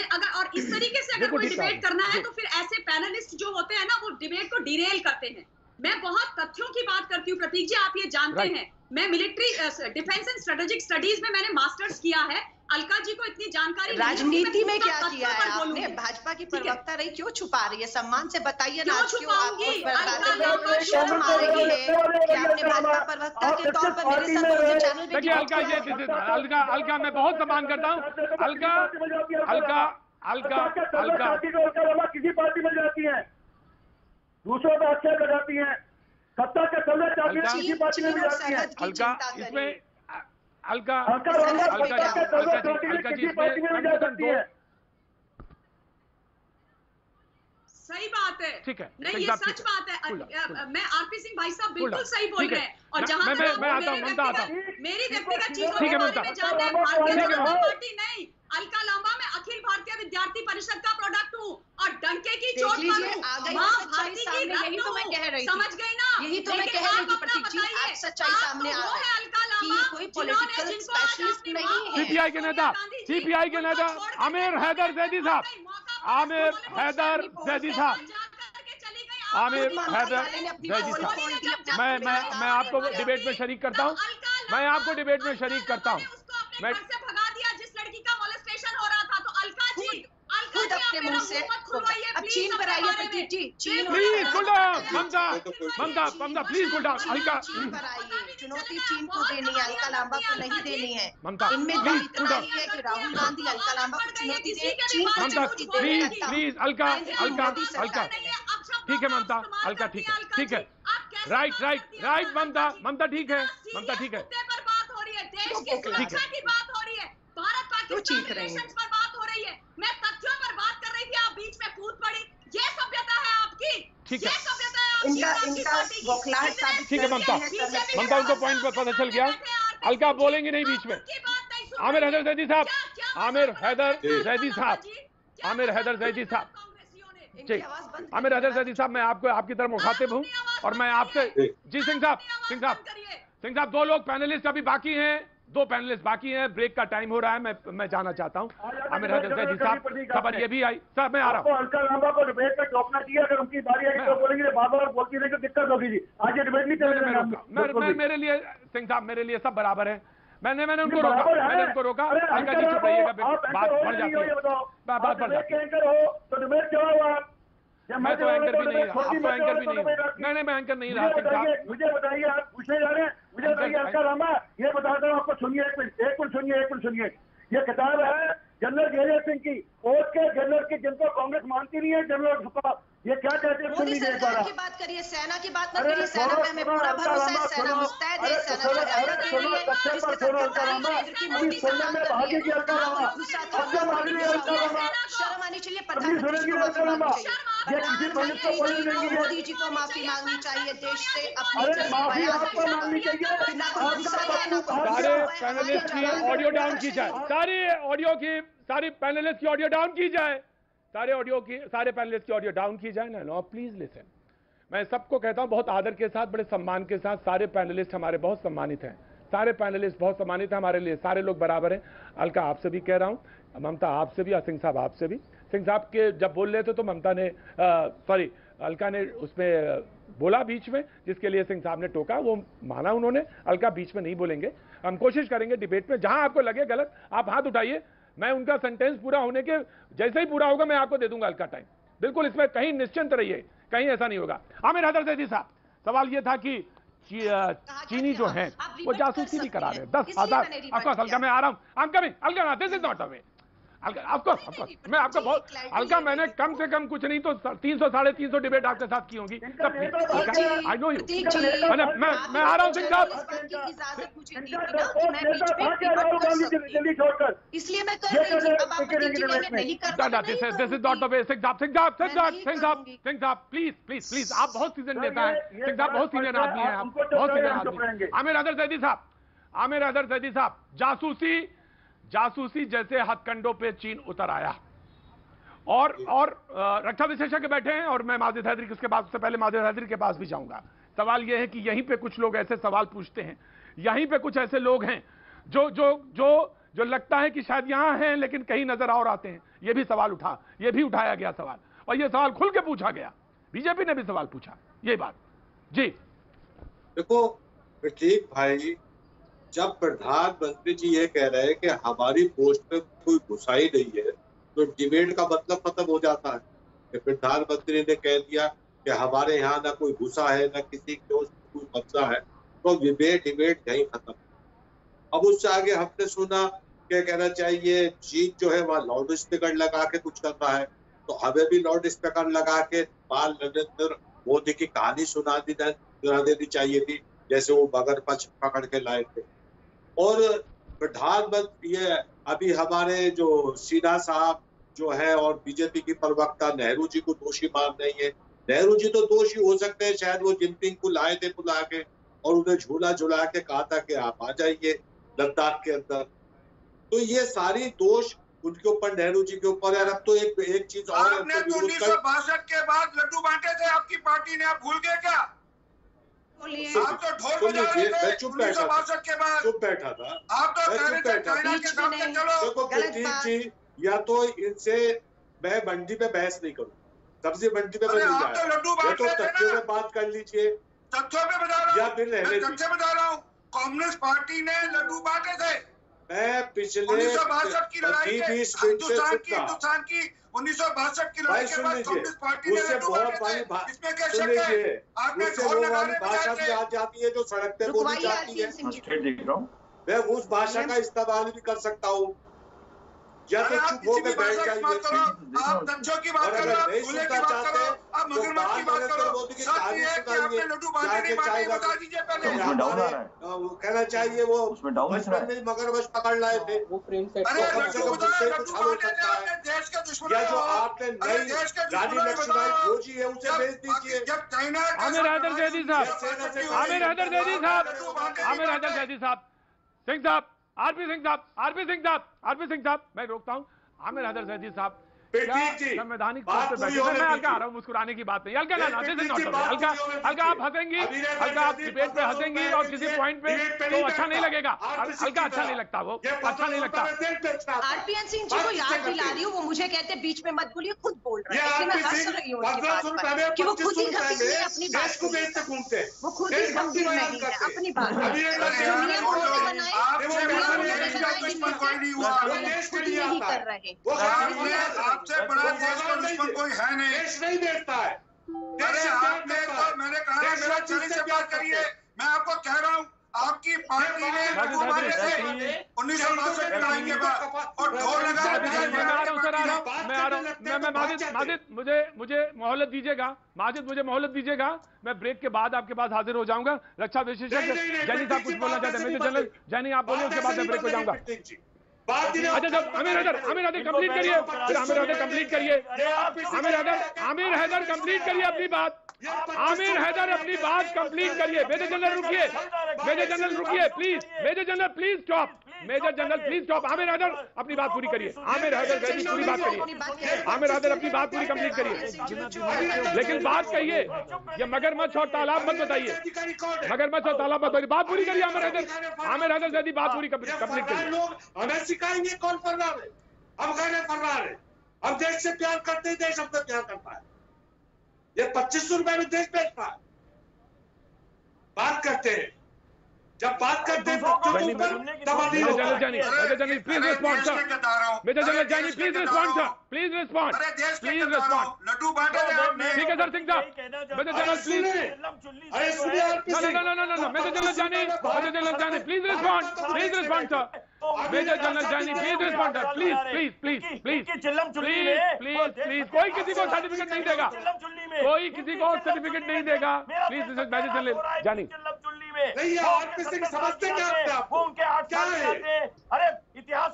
अगर और इस तरीके से अगर कोई डिबेट करना है तो फिर ऐसे पैनलिस्ट जो होते हैं ना वो डिबेट को डिरेल करते हैं। मैं बहुत तथ्यों की बात करती हूँ प्रतीक जी, आप ये जानते हैं। मैं military defence and strategic studies में मैंने मास्टर्स किया है। अलका जी को इतनी जानकारी राजनीति में क्या किया है आपने? भाजपा की प्रवक्ता रही, क्यों छुपा रही है? सम्मान से बताइए ना। छुपाऊंगी? शर्म आ रही है कि आपने भाजपा प्रवक्ता के तौर पर मेरे साथ चैनल पे। देखिए अलका मैं बहुत सम्मान करता हूँ। अलका किसी पार्टी में जाती है, दूसरों का आक्षेप लगाती है, सत्ता के चलने चाहती है, किसी पार्टी में जाती है। अलका इसमें अलका किसी पार्टी में जा सकती है। सही बात है, ठीक है, नहीं ये सच बात है। मैं आरपी सिंह भाई साहब बिल्कुल सही बोल रहे हैं। और जहां मैं आता हूं, मेरी व्यक्तिगत चीजों के बारे में जानते हैं, भारतीय जनता पार्टी नहीं, अलका लांबा मैं अखिल भारतीय विद्यार्थी परिषद का प्रोडक्ट हूँ और डंके की चोट पर हूँ। मां भारती की यही तो मैं कह रही थी, समझ गई ना? यही तो मैं कह रही थी प्रतीक जी, आज सच्चाई सामने आ रही है कि कोई पॉलिटिकल स्पेशलिस्ट नहीं है। सीपीआई के नेता आमिर हैदर जैदी साहब, मैं आपको डिबेट में शरीक करता हूँ। मैं भगा दिया जिस लड़की का मोलेस्टेशन हो रहा था। तो अलका जी खुद अपने मुंह से अब चीन पर आइए प्रतीक जी, चीन please cool down, Mamata please cool down. Alka, चुनौती चीन को देनी है, अलका लांबा को नहीं देनी है। ममता इनमें दम इतना ही है कि राहुल गांधी अलका लांबा को चुनौती दे, चीन को ममता चुनौती दे। प्लीज अलका, ठीक है ममता, अलका ठीक है, राइट ममता ठीक है, ठीक है, पर बात हो रही है, देश की सुरक्षा की बात हो रही है, भारत पाकिस्तान रिलेशंस पर बात हो रही है, मैं तथ्यों पर बात कर रही थी, आप बीच में कूद पड़ी। ये सभ्यता है आपकी, ठीक है, ये सभ्यता है आपकी, इनका बौखलाहट साबित ठीक है ममता, उनको पॉइंट पर पता चल गया। अलका बोलेंगे नहीं बीच में। आमिर हैदर जैदी साहब, आमिर हैदर जैदी साहब, मैं आपको आपकी तरफ मुखातिब हूँ और मैं आपसे, जी सिंह साहब, दो लोग पैनलिस्ट अभी बाकी हैं, ब्रेक का टाइम हो रहा है, मैं जाना चाहता हूँ। आमिर हैदर जैदी साहब, खबर ये भी आई, सर मैं आ रहा हूँ। अलका लांबा को डिबेट में टोकना चाहिए, अगर उनकी बारी आएगी तो बोलेंगे, बार-बार बोलती रहे तो दिक्कत होगी जी। आज ये डिबेट नहीं चलेगा। मेरे लिए सिंह साहब, मेरे लिए सब बराबर है। मैंने उनको रोका, अलका जी चुप रहिएगा, बात बढ़ जाती है, बात बढ़ जाती है। तो डिबेट क्या हुआ? मैं तो एंकर भी नहीं, आप तो एंकर भी नहीं, मैं एंकर नहीं रहा सिंह साहब। मुझे बताइए, आप पूछने जा रहे हैं, मुझे बताइए अलका लांबा, ये बताता हूँ आपको, सुनिए एक मिनट सुनिए। ये किताब है जनरल जयदेव सिंह की, पोस्ट के जनरल की, जिनको कांग्रेस मानती नहीं है, जनरल सुपा, ये क्या कहते हैं? मोदी सरकार की बात करिए, सेना की बात न करिए। सेना पे हमें पूरा भरोसा है, सेना मुस्तैद है, सेना तैयारी के लिए। मोदी जी को माफी मांगनी चाहिए देश से, अपनी सारे पैनलिस्ट की ऑडियो डाउन की जाए, सारी पैनलिस्ट की ऑडियो डाउन की जाए, सारे पैनलिस्ट की ऑडियो डाउन की जाए ना। नो प्लीज लिसन, मैं सबको कहता हूं बहुत आदर के साथ, बड़े सम्मान के साथ, सारे पैनलिस्ट हमारे बहुत सम्मानित हैं, हमारे लिए सारे लोग बराबर हैं। अलका आपसे भी कह रहा हूं, ममता आपसे भी, सिंह साहब आपसे भी। सिंह साहब के जब बोल रहे थे तो ममता ने अलका ने उसमें बोला बीच में, जिसके लिए सिंह साहब ने टोका, वो माना उन्होंने। अलका बीच में नहीं बोलेंगे, हम कोशिश करेंगे डिबेट में, जहां आपको लगे गलत आप हाथ उठाइए, मैं उनका सेंटेंस पूरा होने के जैसे ही पूरा होगा मैं आपको दे दूंगा अलका टाइम, बिल्कुल इसमें कहीं निश्चिंत रहिए, कहीं ऐसा नहीं होगा। आमिर हैदर जैदी साहब, सवाल यह था कि चीनी जो है वो जासूसी भी करा रहे हैं, 10,000। ऑफकोर्स अलका, मैं आ रहा हूँ, I'm coming, Alka, this is not a way. Of course मैं आपको बहुत, अलका मैंने कम से कम कुछ नहीं तो 300 साढ़े 300 डिबेट आपके साथ की होंगी, आई नो यू। मैं आ रहा हूँ सिंह साहब, इसलिए मैं कर रही थी, अब आप नहीं करते। This is not the way. Singh साहब प्लीज, आप बहुत सीजन नेता हैं, सिंह साहब बहुत सीनियर आदमी हैं, आप बहुत सीनियर आदमी। आमिर हैदर जैदी साहब, जासूसी जैसे हथकंडों पे चीन उतर आया और रक्षा विशेषज्ञ बैठे हैं, और मैं माजिद हैदरी के पास, उससे पहले माजिद हैदरी के पास भी जाऊंगा। सवाल यह है कि यहीं पे कुछ लोग ऐसे सवाल पूछते हैं, यहीं पे कुछ ऐसे लोग हैं जो लगता है कि शायद यहां हैं लेकिन कहीं नजर और आते हैं। ये भी उठाया गया सवाल, और ये सवाल खुल के पूछा गया, बीजेपी ने भी सवाल पूछा ये बात। जी देखो प्रतीक भाई, जब प्रधानमंत्री जी ये कह रहे हैं कि हमारी पोस्ट में कोई घुसाई नहीं है, तो डिबेट का मतलब खत्म हो जाता है कि प्रधानमंत्री ने कह दिया कि हमारे यहाँ ना कोई घुसा है, ना किसी को कोई कब्जा है, तो डिबेट यहीं खत्म। अब उससे आगे हमने सुना क्या कहना चाहिए, चीन जो है वहाँ लाउड स्पीकर लगा के कुछ कर रहा है, तो हमें भी लाउड स्पीकर लगा के बाल नरेंद्र मोदी की कहानी सुना देनी चाहिए थी, जैसे वो मगर पकड़ के लाए थे। और प्रधानमंत्री अभी हमारे जो सिन्हा साहब जो है और बीजेपी की प्रवक्ता नेहरू जी को दोषी मान रही है। नेहरू जी तो दोषी हो सकते हैं, शायद वो जिनपिंग को लाए थे बुला के और उन्हें झूला के कहा था कि आप आ जाइए लद्दाख के अंदर। तो ये सारी दोष उनके ऊपर, नेहरू जी के ऊपर है। अब तो एक चीज और, आपने 1962 के बाद लड्डू बांटे थे आपकी पार्टी ने, आप भूल गए क्या? आप तो ढोल बजा रहे थे 1962 के बाद। चुप बैठा था, आप तो कह रहे थे चाइना के सामने चलो। देखो प्रतीक जी, या तो इनसे मैं मंडी पे बहस नहीं करूँ, सब्जी मंडी पे मैं नहीं जा रहा, तो तथ्यों में बात कर लीजिए। तथ्यों में बता रहा हूँ, या फिर तथ्य बता रहा हूँ, कांग्रेस पार्टी ने लड्डू बांटे थे मैं पिछले 1962 की लड़ाई के 20 मिनट से हिंदुस्तान की 1962 की लड़ाई के बाद कांग्रेस पार्टी ने उससे बहुत बड़ी इसमें क्या शक है? आपने ढोल नगाड़े भाषा भी आ जाती है जो सड़क पे बोली जाती है। मैं उस भाषा का इस्तेमाल भी कर सकता हूँ, या तो चुप होकर बैठ जाइए। आप तथ्यों की बात करो, आप झूले की बात करो, आप मगरमच्छ की बात करो। सच ये है कि आपने लड्डू बांटे नहीं बांटे, बता दीजिए पहले। वो कहना चाहिए वो बचपन में मगरमच्छ पकड़ लाए थे। अरे लड्डू बताओ, लड्डू बांटे थे आपने देश के दुश्मन। या जो आपने नई रानी लक्ष्मीबाई खोजी है उसे भेज दीजिए। जब चाइना आमिर हैदर जैदी साहब, आमिर हैदर जैदी साहब, आमिर हैदर जैदी साहब, सिंह साहब, आरपी सिंह साहब, मैं रोकता हूं। आमिर हैदर जैदी साहब, संवैधानिक तौर पर बैठे, मैं हल्का आ रहा हूं, मुस्कुराने की बात नहीं, हल्का ना हल्का हल्का आप हंसेंगी, हल्का आप डिबेट पे हंसेंगी और किसी पॉइंट पे तो अच्छा नहीं लगेगा, हल्का अच्छा नहीं लगता, वो अच्छा नहीं लगता। आरपीएन सिंह जी को याद दिला रही हूँ, वो मुझे कहते बीच में मत बोलिए, खुद बोल रहे हैं, इसलिए मैं हंस रही हूँ उनकी बात पर कि वो खुद ही गंभीर है अपनी बात को, वो खुद ही गंभीर नहीं है अपनी बात को। नियम उन्होंने बनाए, खुद नहीं कर रहे। आपसे बड़ा देश का दुश्मन कोई है नहीं। देश नहीं देखता है। अरे आपने तो मैंने कहा मेरा चैनल से बात करिए, मैं आपको कह रहा हूँ आपकी पार्टी ने 1962 की लड़ाई के बाद और ढोल लगा। मुझे मोहलत दीजिएगा, माजिद मुझे मोहलत दीजिएगा, मैं ब्रेक के बाद आपके पास हाजिर हो जाऊंगा। रक्षा विशेषज्ञ जैनी साहब कुछ बोलना चाहते हैं, मेजर जनरल जैनी आप बोलिए, उसके बाद मैं ब्रेक हो जाऊंगा। अच्छा जब आमिर हैदर कंप्लीट करिए, फिर आमिर हैदर कंप्लीट करिए, आमिर हैदर कंप्लीट करिए अपनी बात, आमिर हैदर अपनी बात कंप्लीट करिए। मेजर जनरल रुकिए, मेजर जनरल रुकिए please, major general please stop, major general please stop. Aamir Haider अपनी बात पूरी करिए, आमिर हैदर पूरी बात करिए, आमिर हैदर अपनी बात पूरी कंप्लीट करिए, लेकिन बात कहिए, ये मगरमच्छ और तालाब मत बताइए, मगरमच्छ और तालाब मत बताइए, बात पूरी करिए। आमिर हैदर जैदी बात पूरी कंप्लीट करिए। हमें सिखाएंगे कौन फर्रार है, हम कहने फर्रार है, हम देश से प्यार करते हैं, देश हमसे प्यार करता है। ये 2500 रुपए में देश बेचता है। बात करते हैं, जब बात करते हैं major general please respond sir, major general Jaini please respond sir, please respond, please respond. लड्डू बांटे थे आपने। ठीक है सर सिंह साहब, मेजर जनरल प्लीज, अरे सुनिए, no major general Jani please respond sir, major general Jani please respond sir, please कोई किसी को सर्टिफिकेट नहीं देगा, कोई किसी को सर्टिफिकेट नहीं देगा, प्लीज मेजर जनरल जानी। नहीं आरपी सिंह समझते क्या वो उनके हाथ में, अरे इतिहास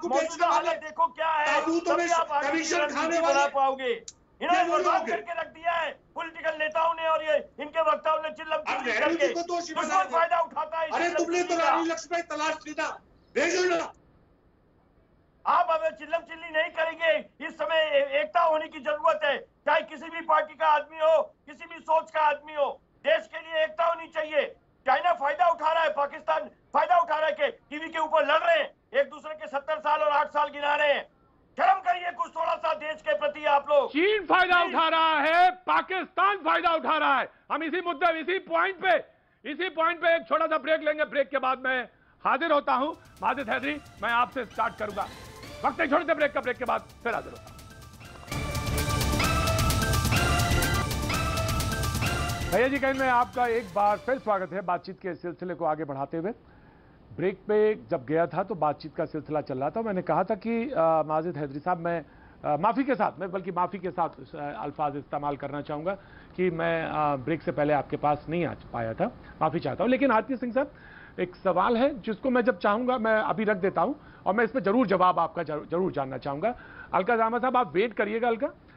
मौजूदा हालत देखो क्या है, कमीशन खाने वाला पाओगे। इन्होंने बर्बाद करके रख दिया है पॉलिटिकल नेताओं ने और ये इनके वक्ताओं ने चिल्लम करके दुश्मन फायदा उठाता है। अरे तुमने तो रानी लक्ष्मीबाई तलाश की ना, भेजो ना। आप अब चिल्लम चिल्ली नहीं करेंगे, इस समय एकता होने की जरूरत है, चाहे किसी भी पार्टी का आदमी हो, किसी भी सोच का आदमी हो, देश के लिए एकता होनी चाहिए। चाइना फायदा उठा रहा है, पाकिस्तान फायदा उठा रहा है कि टीवी के ऊपर लड़ रहे हैं, एक दूसरे के 70 साल और 8 साल गिना रहे हैं। शर्म करिए कुछ थोड़ा सा देश के प्रति आप लोग। चीन फायदा उठा रहा है, पाकिस्तान फायदा उठा रहा है। हम इसी मुद्दे, इसी पॉइंट पे एक छोटा सा ब्रेक लेंगे, ब्रेक के बाद मैं हाजिर होता हूं। माजिद हैदरी, मैं आपसे स्टार्ट करूंगा, वक्त एक छोटे से ब्रेक का, ब्रेक के बाद फिर हाजिर होता हूं। भैया जी कहीं में आपका एक बार फिर स्वागत है। बातचीत के सिलसिले को आगे बढ़ाते हुए, ब्रेक पे जब गया था तो बातचीत का सिलसिला चल रहा था, मैंने कहा था कि माजिद हैदरी साहब, मैं माफ़ी के साथ, मैं बल्कि माफ़ी के साथ अल्फाज इस्तेमाल करना चाहूँगा कि मैं ब्रेक से पहले आपके पास नहीं आ पाया था, माफ़ी चाहता हूँ। लेकिन आरपी सिंह साहब, एक सवाल है जिसको मैं जब चाहूँगा मैं अभी रख देता हूँ, और मैं इस पर जरूर जवाब आपका जरूर जानना चाहूँगा। अलका जामा साहब, आप वेट करिएगा,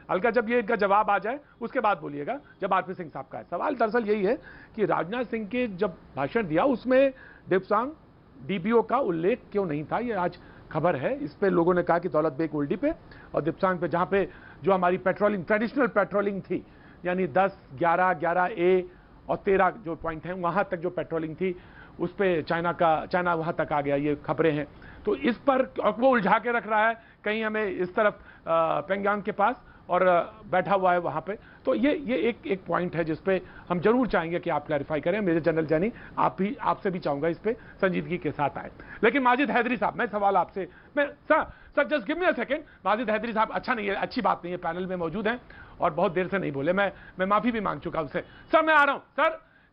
अलका जब ये इनका जवाब आ जाए उसके बाद बोलिएगा, जब आरपी सिंह साहब का है। सवाल दरअसल यही है कि राजनाथ सिंह के जब भाषण दिया उसमें दिप्सांग डीपीओ का उल्लेख क्यों नहीं था, ये आज खबर है। इस पे लोगों ने कहा कि दौलत बेग ओल्डी पे और दिप्सांग पे, जहाँ पे जो हमारी पेट्रोलिंग, ट्रेडिशनल पेट्रोलिंग थी, यानी 10, 11, 11A और 13 जो पॉइंट हैं वहाँ तक जो पेट्रोलिंग थी, उस पर चाइना वहाँ तक आ गया, ये खबरें हैं। तो इस पर वो उलझा के रख रहा है, कहीं हमें इस तरफ पेंगयांग के पास और बैठा हुआ है वहाँ पे। तो तो ये एक पॉइंट है जिसपे हम जरूर चाहेंगे कि आप क्लैरिफाई करें। मेजर जनरल जैनी, आपसे भी चाहूंगा इस पे संजीदगी के साथ आए। लेकिन माजिद हैदरी साहब, मैं सवाल आपसे, sir just give me a second. Majid Haidari साहब, अच्छा नहीं है, अच्छी बात नहीं है, पैनल में मौजूद हैं और बहुत देर से नहीं बोले। मैं माफी भी मांग चुका उनसे। सर मैं आ रहा हूं,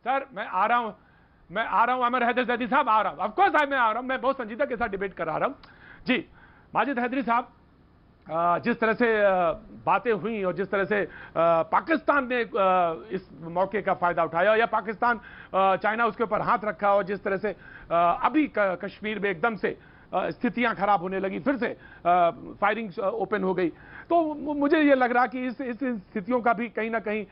सर मैं आ रहा हूं अमर हैदर जैदी साहब, आ रहा हूं, ऑफकोर्स मैं आ रहा हूं, मैं बहुत संजीदा के साथ डिबेट करा रहा हूं जी। माजिद हैदरी साहब, जिस तरह से बातें हुई और जिस तरह से पाकिस्तान ने इस मौके का फायदा उठाया या पाकिस्तान चाइना उसके ऊपर हाथ रखा और जिस तरह से अभी कश्मीर में एकदम से स्थितियां खराब होने लगी, फिर से फायरिंग ओपन हो गई, तो मुझे ये लग रहा कि इस स्थितियों का भी कहीं ना कहीं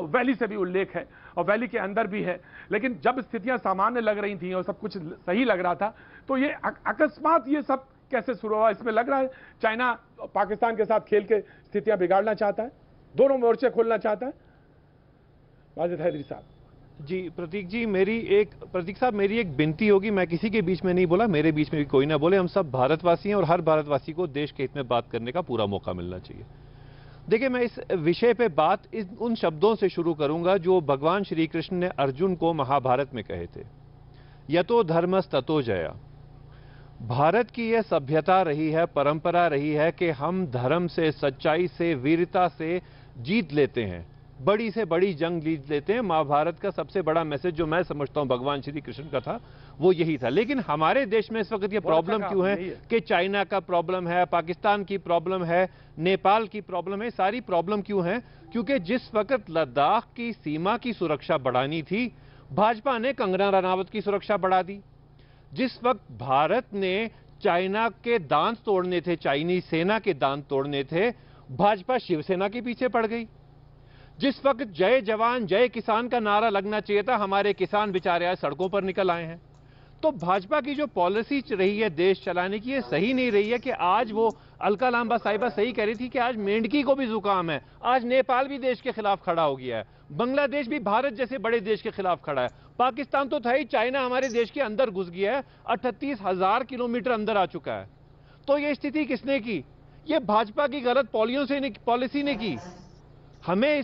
वैली से भी उल्लेख है और वैली के अंदर भी है। लेकिन जब स्थितियां सामान्य लग रही थी और सब कुछ सही लग रहा था, तो ये अकस्मात ये सब कैसे शुरू हुआ? इसमें लग रहा है चाइना पाकिस्तान के साथ खेल के स्थितियां बिगाड़ना चाहता है, दोनों मोर्चे खोलना चाहता है। माजिद हैदरी साहब जी। प्रतीक साहब, मेरी एक विनती होगी, मैं किसी के बीच में नहीं बोला, मेरे बीच में भी कोई ना बोले। हम सब भारतवासी हैं और हर भारतवासी को देश के हित में बात करने का पूरा मौका मिलना चाहिए। देखिए, मैं इस विषय पे बात उन शब्दों से शुरू करूंगा जो भगवान श्री कृष्ण ने अर्जुन को महाभारत में कहे थे, यतो धर्मस्ततो जया। भारत की यह सभ्यता रही है, परंपरा रही है कि हम धर्म से, सच्चाई से, वीरता से जीत लेते हैं, बड़ी से बड़ी जंग जीत लेते हैं। महाभारत का सबसे बड़ा मैसेज जो मैं समझता हूं भगवान श्री कृष्ण का था, वो यही था। लेकिन हमारे देश में इस वक्त ये प्रॉब्लम क्यों है कि चाइना का प्रॉब्लम है, पाकिस्तान की प्रॉब्लम है, नेपाल की प्रॉब्लम है, सारी प्रॉब्लम क्यों है? क्योंकि जिस वक्त लद्दाख की सीमा की सुरक्षा बढ़ानी थी, भाजपा ने कंगना रनावत की सुरक्षा बढ़ा दी। जिस वक्त भारत ने चाइना के दांत तोड़ने थे, चाइनीज सेना के दांत तोड़ने थे, भाजपा शिवसेना के पीछे पड़ गई। जिस वक्त जय जवान जय किसान का नारा लगना चाहिए था, हमारे किसान बेचारे आज सड़कों पर निकल आए हैं। तो भाजपा की जो पॉलिसी रही है देश चलाने की, ये सही नहीं रही है। कि आज वो अलका लांबा साहिबा सही कह रही थी कि आज मेंढकी को भी जुकाम है, आज नेपाल भी देश के खिलाफ खड़ा हो गया है, बांग्लादेश भी भारत जैसे बड़े देश के खिलाफ खड़ा है, पाकिस्तान तो था ही, चाइना हमारे देश के अंदर घुस गया है, 38,000 किलोमीटर अंदर आ चुका है। तो ये स्थिति किसने की? ये भाजपा की गलत पॉलिसी ने की। हमें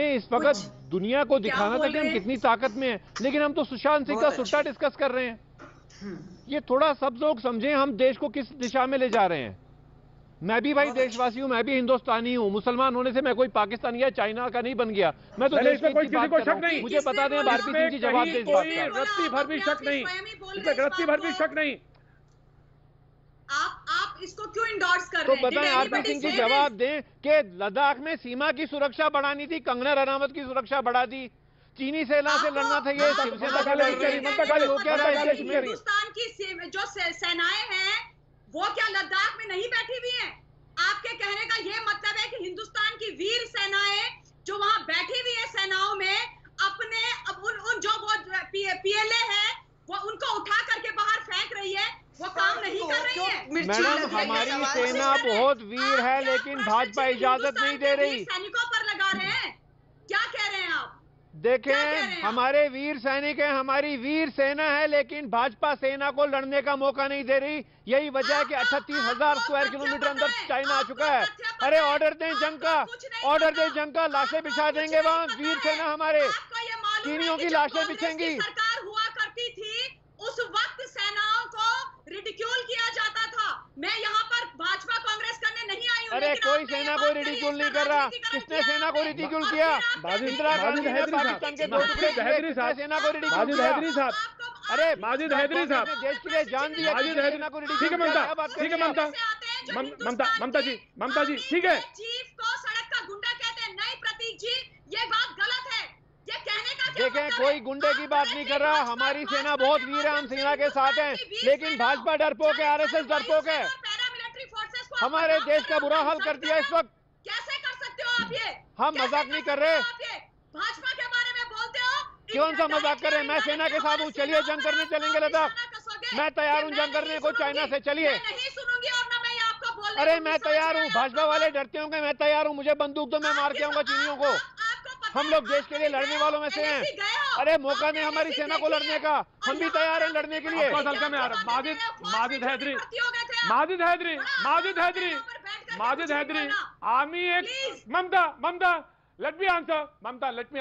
इस वक्त दुनिया को दिखाना था कि हम कितनी ताकत में हैं, लेकिन हम तो सुशांत सिंह का सुट्टा डिस्कस कर रहे हैं। ये थोड़ा सब लोग समझें हम देश को किस दिशा में ले जा रहे हैं। मैं भी भाई देशवासी हूं, मैं भी हिंदुस्तानी हूं, मुसलमान होने से मैं कोई पाकिस्तानी या चाइना का नहीं बन गया। मैं तो देश की बात कर रहा हूं। मुझे बता दें भारती सिंह जी जवाब दे इस बात का। रत्ती भर भी शक नहीं, रत्ती भर भी शक नहीं। आप इसको क्यों इंडोर्स कर तो रहे हैं? बताएं, आरपी सिंह जी जवाब दें कि लद्दाख में सीमा की सुरक्षा बढ़ानी थी, कंगना रनावत की सुरक्षा बढ़ा दी, चीनी सेना से लड़ना था, ये शिवसेना का हिंदुस्तान की जो सेनाएं हैं वो क्या लद्दाख में नहीं बैठी हुई हैं? आपके कहने का ये मतलब है कि हिंदुस्तान की वीर सेनाएं जो वहां बैठी हुई है सेनाओं में, अपने उन जो वो पीएलए है वो उनको उठा करके बाहर फेंक रही है, वो काम नहीं कर रही है। मैडम, हमारी सेना बहुत वीर है, लेकिन भाजपा इजाजत नहीं दे रही। सैनिकों पर लगा रहे हैं, क्या कह रहे हैं आप? देखें, हमारे वीर सैनिक हैं, हमारी वीर सेना है, लेकिन भाजपा सेना को लड़ने का मौका नहीं दे रही। यही वजह है कि 38,000 स्क्वायर किलोमीटर अंदर चाइना आ चुका है। अरे ऑर्डर दें जंग का, ऑर्डर दें जंग का, लाशें बिछा देंगे वहां। वीर सेना हमारे, चीनियों की लाशें बिछेंगी। सरकार हुआ करती थी, उस वक्त सेनाओं को रिडिक्यूल किया जाता था। मैं यहाँ पर भाजपा कांग्रेस करने नहीं आई हूँ। अरे कोई सेना को रिडिक्यूल नहीं कर रहा। किसने सेना को रिडिक्यूल किया? इंदिरा गांधी ने पाकिस्तान के 2 टुकड़े किए, सेना को रिडिक्यूल किया। अरे माजिद हैदरी साहब, देश के लिए जान दी, सेना को रिडिक्यूल किया। ठीक है ममता जी, ठीक है। चीफ को सड़क का गुंडा कहते हैं, नहीं प्रतीक जी, ये बात गलत है। ये कहने का देखें, कोई गुंडे की बात नहीं कर रहा। हमारी सेना बहुत वीर है, हम सेना के साथ हैं, लेकिन भाजपा डरपोक है, आरएसएस डरपोक है। हमारे देश का बुरा हाल कर दिया इस वक्त। कैसे कर सकते हो आप ये? हम मजाक नहीं कर रहे। भाजपा के बारे में बोलते हो, कौन सा मजाक कर रहे हैं? मैं सेना के साथ हूँ, चलिए जंग करने चलेंगे लद्दाख। मैं तैयार हूँ जंग करने को चाइना से, चलिए। नहीं सुनूंगी और ना मैं आपको बोलने। अरे मैं तैयार हूँ, भाजपा वाले डरते होंगे, मैं तैयार हूँ। मुझे बंदूक दो, मैं मार के आऊंगा चीनियों को। हम लोग देश के लिए लड़ने वालों में से हैं। अरे मौका नहीं हमारी सेना को लड़ने का, हम भी तैयार हैं लड़ने के लिए। हल्का में आ रहा माजिद हैदरी आर्मी एक ममता लेट मी आंसर ममता, लेट मी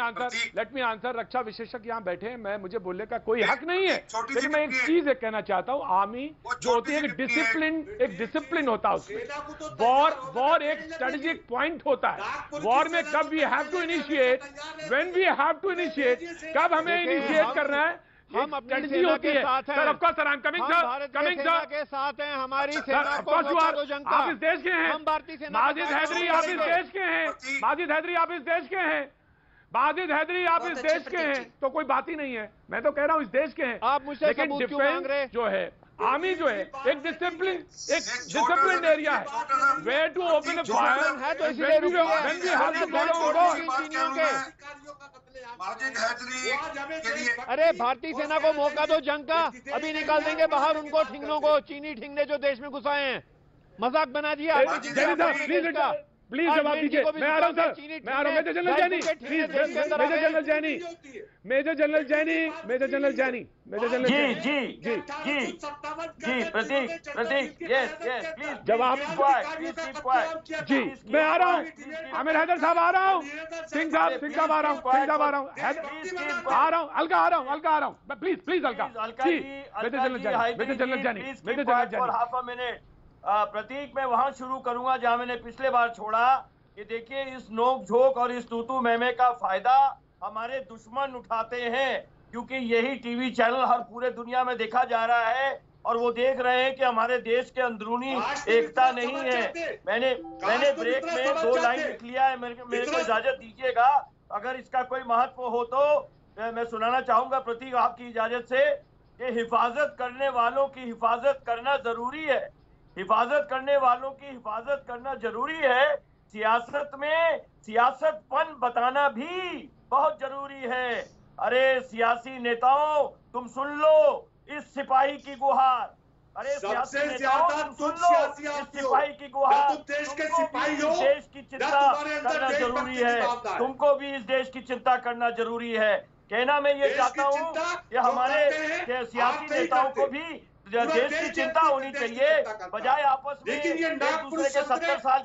आंसर। रक्षा विशेषज्ञ यहाँ बैठे हैं, मैं मुझे बोलने का कोई हक नहीं है, लेकिन मैं एक चीज कहना चाहता हूँ, आर्मी जो होती है एक डिसिप्लिन होता है उसमें। वॉर एक स्ट्रेटेजिक पॉइंट होता है। वॉर में कब we have to initiate, when we have to initiate, कब हमें इनिशिएट करना है, हम अपनी सेना के साथ हैं। Sir, of course sir, I am coming sir, coming sir के साथ हैं। हमारी सेना को आप इस देश के हैं, हम भारतीय सेना। माजिद हैदरी आप इस देश के हैं, माजिद हैदरी आप इस देश के हैं, माजिद हैदरी आप इस देश के हैं, तो कोई बात ही नहीं है। मैं तो कह रहा हूं इस देश के हैं आप मुझसे सबूत क्यों मांग रहे हैं? जो है आर्मी जो है एक डिसिप्लिन एरिया है, वेयर टू ओपन फायर है, तो इसलिए माजिद हैदरी के लिए अरे भारतीय सेना को मौका दो जंग का, अभी निकाल देंगे बाहर उनको ठिंगनों को, चीनी ठिंगने जो देश में घुसाए हैं। मजाक बना दिया प्लीज जवाब दीजिए। मैं आ रहा हूं सर, मैं आ रहा हूं। Major general Jaini please, major general Jaini, major general Jaini, major general Jaini, major general ji Prateek yes please जवाब जी। मैं आ रहा हूँ, आमिर हैदर साहब आ रहा हूँ, सिंह साहब आ रहा हूँ, आ रहा हूँ, अलका आ रहा हूँ, please Alka ji. Major general Jaini. Prateek, मैं वहां शुरू करूंगा जहां मैंने पिछले बार छोड़ा कि देखिए इस नोक झोंक और इस तूतू मैमे का फायदा हमारे दुश्मन उठाते हैं, क्योंकि यही टीवी चैनल हर पूरे दुनिया में देखा जा रहा है और वो देख रहे हैं कि हमारे देश के अंदरूनी एकता नहीं है। मैंने ब्रेक में 2 लाइन लिख लिया है, मेरे को इजाजत दीजिएगा, अगर इसका कोई महत्व हो तो मैं सुनाना चाहूंगा प्रतीक आपकी इजाजत से, कि हिफाजत करने वालों की हिफाजत करना जरूरी है, हिफाजत करने वालों की हिफाजत करना जरूरी है। सियासत में सियासतपन बताना भी बहुत जरूरी है। अरे सियासी नेताओं, तुम सुन लो इस सिपाही की गुहार। अरे सियासी नेताओं, तुम सुन लो इस सिपाही की गुहार। तुमको देश की चिंता करना जरूरी है, तुमको भी इस देश की चिंता करना जरूरी है। कहना मैं ये चाहता हूँ कि हमारे सियासी नेताओं को भी देश की चिंता होनी चाहिए, बजाय आपस में एक दूसरे के 70 साल।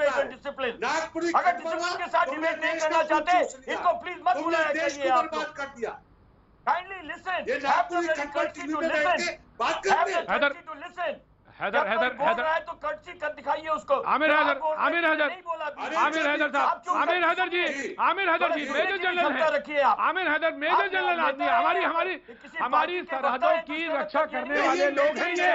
अगर डिसिप्लिन के साथ डिबेट नहीं करना चाहते इनको प्लीज मत बुलाया करिए। आप काइंडली लिसन, हैदर तो कर्टसी कर दिखाइए उसको। आमिर हैदर जी मेजर जनरल है, आमिर हैदर मेजर जनरल आदमी, हमारी सरहदों की रक्षा करने वाले लोग हैं ये,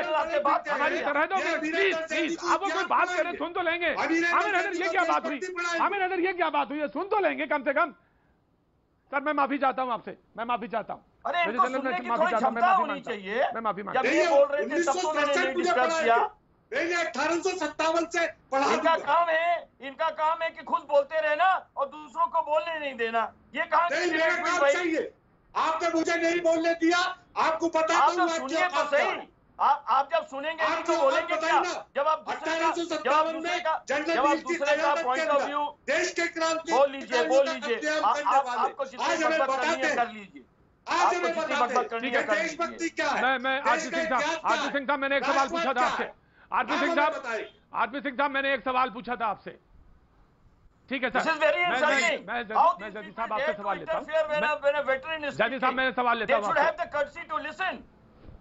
हमारी सरहदों की। प्लीज आप वो कोई बात करें, सुन तो लेंगे। आमिर हैदर ये क्या बात हुई, आमिर हैदर ये क्या बात हुई है, सुन तो लेंगे कम से कम। सर मैं माफी चाहता हूं आपसे, मैं माफी चाहता हूं। अरे इनको सुनने की थोड़ी क्षमता होनी चाहिए। मैं माफी जब ये बोल रहे थे तब तो मैंने डिस्कस किया। 1857 से इनका काम है कि खुद बोलते रहना और दूसरों को बोलने नहीं देना। ये कहाँ चाहिए? आपने मुझे नहीं बोलने दिया, आपको पता आप तो सुनिए तो सही। आप जब सुनेंगे नहीं तो बोलेंगे क्या? जब आप दूसरे का पॉइंट ऑफ व्यू देश के क्रांति बोल लीजिए। आपको जितनी बकबक करनी है कर लीजिए। आपको जितनी बकबक करनी है कर लीजिए। मैं आरपी सिंह साहब मैंने एक सवाल पूछा था आपसे। आरपी सिंह साहब मैंने एक सवाल पूछा था आपसे। ठीक है सर, मैं जजी साहब आपसे सवाल लेता हूँ। जजी साहब मैं सवाल लेता हूँ।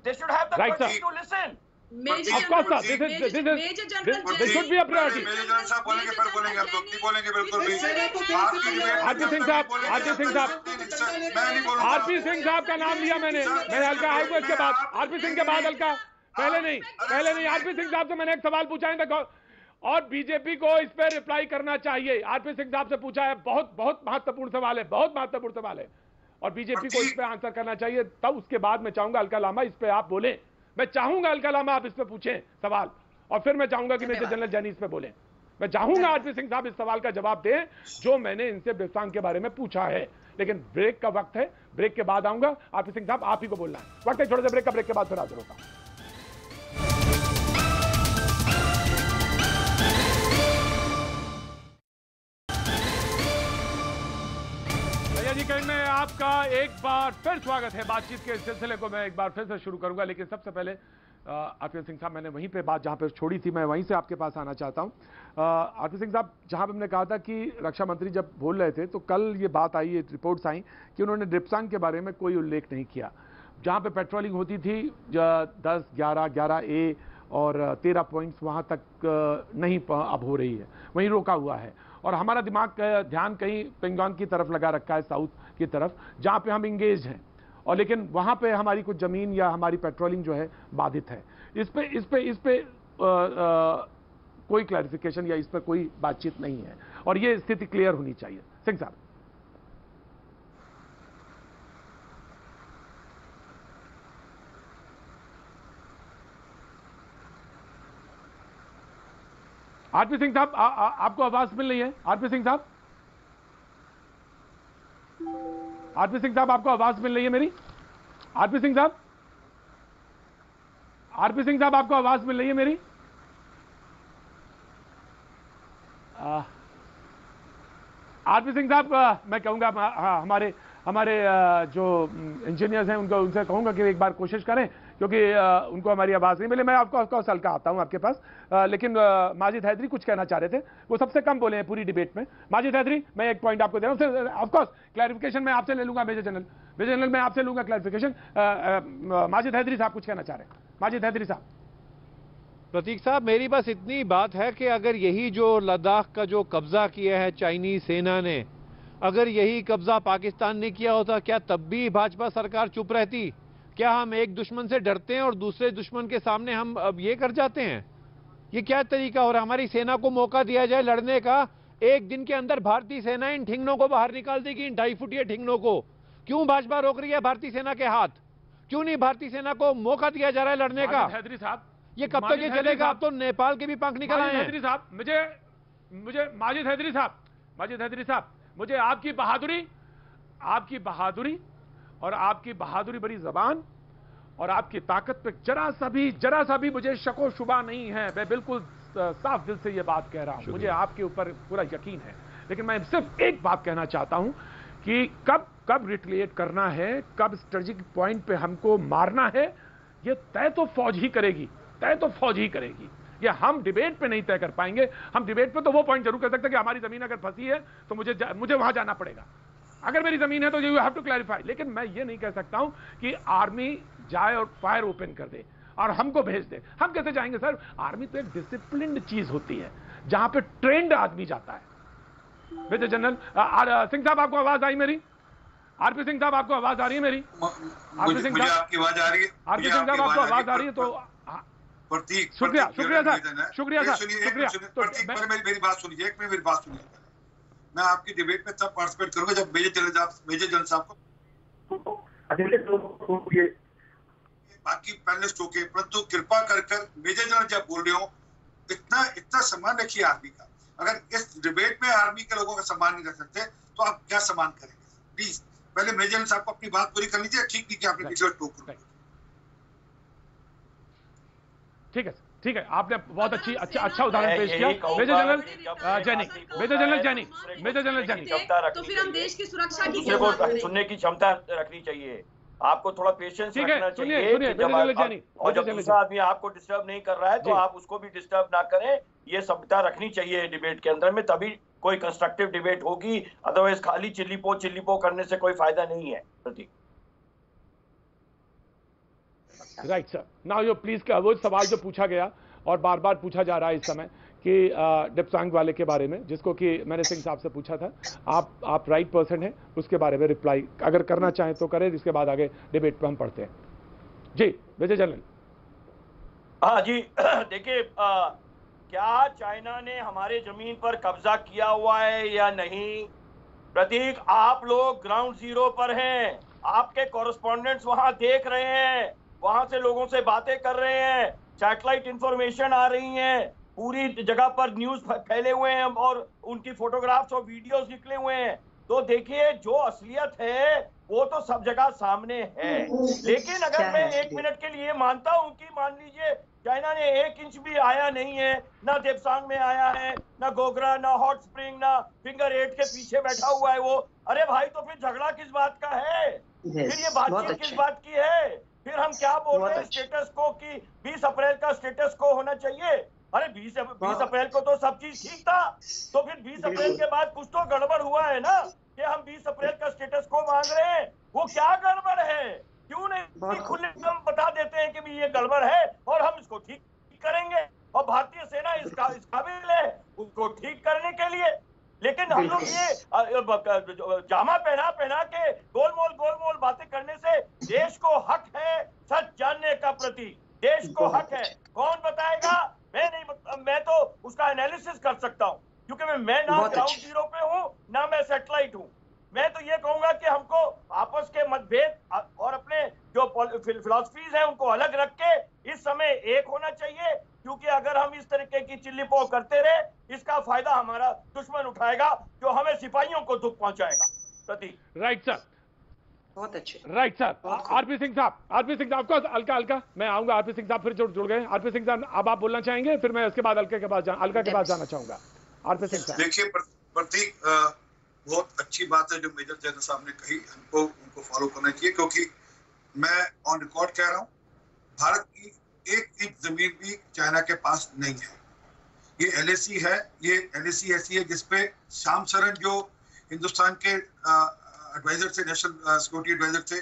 They should have the courtesy to listen. Of course, sir. This should be a priority. Major general साहब बोलेंगे फिर बोलेंगे, आप लोग नहीं बोलेंगे बिल्कुल भी। आरपी सिंह साहब मैं नहीं बोलूंगा। आरपी सिंह साहब का नाम लिया मैंने हल्का आऊंगा इसके बाद। आरपी सिंह के बाद हल्का, पहले नहीं। आरपी सिंह साहब से मैंने एक सवाल पूछा है और बीजेपी को इस पर रिप्लाई करना चाहिए। आरपी सिंह साहब से पूछा है, बहुत महत्वपूर्ण सवाल है, बहुत महत्वपूर्ण सवाल है और बीजेपी को इस पे आंसर करना चाहिए। तब उसके बाद मैं चाहूंगा अलका लामा इस पे आप बोलें। मैं चाहूंगा अलका लामा आप इस पे पूछें सवाल और फिर मैं चाहूंगा कि मेजर जनरल जैनी इस पे बोलें। मैं चाहूंगा आरपी सिंह साहब इस सवाल का जवाब दें जो मैंने इनसे बेसांग के बारे में पूछा है। लेकिन ब्रेक का वक्त है, ब्रेक के बाद आऊंगा। आरपी सिंह साहब आप ही को बोलना है। वक्त है छोटे से ब्रेक का, ब्रेक के बाद फिर हाजिर होगा। आपका एक बार फिर स्वागत है। बातचीत के सिलसिले को मैं एक बार फिर से शुरू करूंगा, लेकिन सबसे पहले आरपीएन सिंह साहब, मैंने वहीं पे बात जहां पे छोड़ी थी, मैं वहीं से आपके पास आना चाहता हूं। आरपीएन सिंह साहब, जहां पे हमने कहा था कि रक्षा मंत्री जब बोल रहे थे तो कल ये बात आई, ये रिपोर्ट्स आई कि उन्होंने डिप्सांग के बारे में कोई उल्लेख नहीं किया। जहां पे पेट्रोलिंग होती थी 10, 11, 11A और 13 पॉइंट्स वहां तक नहीं अब हो रही है, वहीं रोका हुआ है। और हमारा ध्यान कहीं पेंगोंग की तरफ लगा रखा है, साउथ की तरफ, जहां पे हम इंगेज हैं, और लेकिन वहां पे हमारी कुछ जमीन या हमारी पेट्रोलिंग जो है बाधित है। इस पे कोई क्लैरिफिकेशन या इस पर कोई बातचीत नहीं है, और ये स्थिति क्लियर होनी चाहिए। सिंह साहब, आरपी सिंह साहब, आपको आवाज मिल रही है? आरपी सिंह साहब, आरपी सिंह साहब, आपको आवाज मिल रही है मेरी? आरपी सिंह साहब, आरपी सिंह साहब, आपको आवाज मिल रही है मेरी? आरपी सिंह साहब, मैं कहूंगा हमारे जो इंजीनियर्स हैं उनसे कहूंगा कि एक बार कोशिश करें, क्योंकि उनको हमारी आवाज नहीं मिले। मैं आपको हल्का आता हूं आपके पास, लेकिन माजिद हैदरी कुछ कहना चाह रहे थे, वो सबसे कम बोले हैं पूरी डिबेट में। माजिद हैदरी, मैं एक पॉइंट आपको दे रहा हूं, ऑफकोर्स क्लैरिफिकेशन मैं आपसे ले लूंगा। मेजर जनरल मैं आपसे लूंगा क्लैरिफिकेशन। माजिद हैदरी साहब कुछ कहना चाह रहे हैं। माजिद हैदरी साहब। प्रतीक साहब, मेरी बस इतनी बात है कि अगर यही जो लद्दाख का जो कब्जा किया है चाइनीज सेना ने, अगर यही कब्जा पाकिस्तान ने किया होता, क्या तब भी भाजपा सरकार चुप रहती? क्या हम एक दुश्मन से डरते हैं और दूसरे दुश्मन के सामने हम अब ये कर जाते हैं? ये क्या तरीका हो रहा है? हमारी सेना को मौका दिया जाए लड़ने का, एक दिन के अंदर भारतीय सेना इन ठिंगनों को बाहर निकाल देगी, इन 2.5 फुटिया ठिंगनों को। क्यों भाजपा रोक रही है भारतीय सेना के हाथ? क्यों नहीं भारतीय सेना को मौका दिया जा रहा है लड़ने का? हैदरी साहब, ये कब तक ये चलेगा? अब तो नेपाल के भी पंख निकल आए हैं। हैदरी साहब, मुझे माजिद हैदरी साहब, मुझे आपकी बहादुरी और आपकी बहादुरी भरी जबान और आपकी ताकत पे जरा सा भी मुझे शको शुबा नहीं है। मैं बिल्कुल साफ दिल से ये बात कह रहा हूं, मुझे आपके ऊपर पूरा यकीन है। लेकिन मैं सिर्फ एक बात कहना चाहता हूं कि कब रिटेलिएट करना है, कब स्ट्रेटेजिक पॉइंट पे हमको मारना है, ये तय तो फौज ही करेगी। ये हम डिबेट पे नहीं तय कर पाएंगे। हम डिबेट पे तो वो पॉइंट जरूर कर सकते हैं कि हमारी जमीन अगर फंसी है तो मुझे वहां जाना पड़ेगा। अगर मेरी जमीन है तो यू हैव टू क्लैरिफाई। लेकिन मैं ये नहीं कह सकता हूं कि आर्मी जाए और फायर ओपन कर दे और हमको भेज दे। हम कैसे जाएंगे सर? आर्मी तो एक डिसिप्लिन्ड चीज होती है जहां पे ट्रेंड आदमी जाता है। मेजर जनरल सिंह साहब, आपको आवाज आई मेरी? आरपी सिंह साहब, आपको आवाज आ रही है मेरी? आरपी सिंह साहब, आपकी आवाज आ रही है? आरपी सिंह साहब, आपको आवाज आ रही है? तो शुक्रिया सर। मेरी बात सुनिए, एक मिनट मेरी बात सुनिए। मैं आपकी डिबेट में तब पार्टिसिपेट करूंगा जब मेजर जनरल साहब को बाकी पैनलिस्ट होके, परंतु कृपा कर मेजर जनरल जब बोल रहे हो, इतना सम्मान रखिए आर्मी का। अगर इस डिबेट में आर्मी के लोगों का सम्मान नहीं रख सकते तो आप क्या सम्मान करेंगे? प्लीज पहले मेजर जनरल साहब को अपनी बात पूरी कर लीजिए। ठीक नहीं कि आपने किसी को टोक कर। ठीक है, आपने बहुत अच्छा उदाहरण पेश किया। मेजर जनरल जैनी, तो फिर हम देश की सुरक्षा की क्या बात करें? सुनने की क्षमता रखनी चाहिए, आपको थोड़ा पेशेंस रखना चाहिए। और जब दूसरा आदमी आपको डिस्टर्ब नहीं कर रहा है तो आप उसको भी डिस्टर्ब ना करें। ये सभ्यता रखनी चाहिए डिबेट के अंदर में, तभी कोई कंस्ट्रक्टिव डिबेट होगी। अदरवाइज खाली चिल्लीपो करने से कोई फायदा नहीं है। Prateek, right sir. Now you please, वो सवाल जो पूछा गया और बार बार पूछा जा रहा है इस समय कि डिप्सांग वाले के बारे में, जिसको कि मैंने सिंह साहब से पूछा था, आप राइट पर्सन हैं, उसके बारे में रिप्लाई अगर करना चाहें तो करें, जिसके बाद आगे डिबेट पे हम पढ़ते हैं। जी मेजर जनरल। हाँ जी, देखिए, क्या चाइना ने हमारे जमीन पर कब्जा किया हुआ है या नहीं? प्रतीक, आप लोग ग्राउंड जीरो पर हैं, आपके कॉरेस्पॉन्डेंट्स वहां देख रहे हैं, वहां से लोगों से बातें कर रहे हैं, सैटेलाइट इंफॉर्मेशन आ रही हैं, पूरी जगह पर न्यूज फैले हुए हैं और उनकी फोटोग्राफ्स और वीडियोस निकले हुए हैं। तो देखिए, जो असलियत है वो तो सब जगह सामने है। लेकिन अगर मैं 1 मिनट के लिए मानता हूं कि मान लीजिए चाइना ने 1 इंच भी आया नहीं है, ना देपसांग में आया है, ना गोगरा, ना हॉट स्प्रिंग, ना फिंगर 8 के पीछे बैठा हुआ है वो। अरे भाई, तो फिर झगड़ा किस बात का है? फिर ये बातचीत किस बात की है? फिर हम क्या बोल रहे हैं स्टेटस को कि 20 अप्रैल का स्टेटस को होना चाहिए? अरे 20 अप्रैल को तो सब चीज ठीक था, तो फिर 20 अप्रैल के बाद कुछ तो गड़बड़ हुआ है ना, कि हम 20 अप्रैल का स्टेटस को मांग रहे हैं। वो क्या गड़बड़ है? क्यों नहीं खुले हम बता देते हैं कि भी ये गड़बड़ है और हम इसको ठीक करेंगे, और भारतीय सेना इस काबिल है उसको ठीक करने के लिए। लेकिन हम लोग ये जामा पहना के गोलमोल बातें करने से देश को हक है सच जानने का। प्रति देश को हक है, कौन बताएगा? मैं नहीं, मैं तो उसका एनालिसिस कर सकता हूँ, क्योंकि मैं ना ग्राउंड जीरो पे हूँ ना मैं सैटेलाइट हूँ। मैं तो ये कहूंगा कि हमको आपस के मतभेद और अपने जो फिलॉसफीज हैं उनको अलग रख के इस समय एक होना चाहिए, क्योंकि अगर हम इस तरीके की चिल्ली पो करते रहे इसका फायदा हमारा दुश्मन उठाएगा, जो हमें सिपाहियों को दुख पहुंचाएगा। प्रतीक। राइट सर, बहुत अच्छे। Right sir. आरपी सिंह साहब को अलका मैं आऊंगा। आरपी सिंह साहब फिर जुड़ गए। आरपी सिंह साहब, अब आप बोलना चाहेंगे, फिर मैं उसके बाद अलका के पास जाना चाहूंगा। आरपी सिंह साहब। देखिए प्रतीक, बहुत अच्छी बात है जो मेजर जनरल साहब ने कही, उनको फॉलो करना चाहिए, क्योंकि मैं ऑन रिकॉर्ड कह रहा हूँ, भारत की 1 इंच जमीन भी चाइना के पास नहीं है। ये LAC है, ये LAC ऐसी है जिसपे श्याम सरन जो हिंदुस्तान के एडवाइजर थे, नेशनल सिक्योरिटी एडवाइजर थे,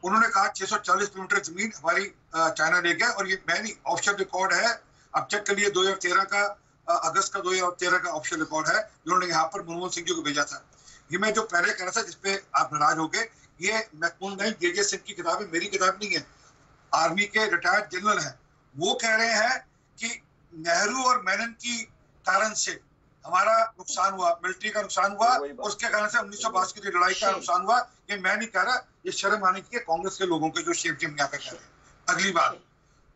उन्होंने कहा 640 किलोमीटर जमीन हमारी चाइना ले गया, और ये मैं नहीं, ऑफिशियल रिकॉर्ड है। अब चेक कर लिए 2013 का अगस्त का 2013 का ऑफिशियल रिकॉर्ड है, जिन्होंने यहाँ पर मनमोहन सिंह जी को भेजा था। ये मैं जो पहले कह रहा था जिसपे आप नाराज हो गए, ये मैकमून नहीं, JJ सिंह की किताब है, मेरी किताब नहीं है। आर्मी के रिटायर्ड जनरल हैं, वो कह रहे हैं कि नेहरू और मेनन की कारण से हमारा नुकसान हुआ, मिलिट्री का नुकसान हुआ, और उसके कारण से 1962 की लड़ाई का नुकसान हुआ। ये मैं नहीं कह रहा, ये शर्म आने की कांग्रेस के लोगों के जो शेम यहाँ पे कह रहे हैं। अगली बात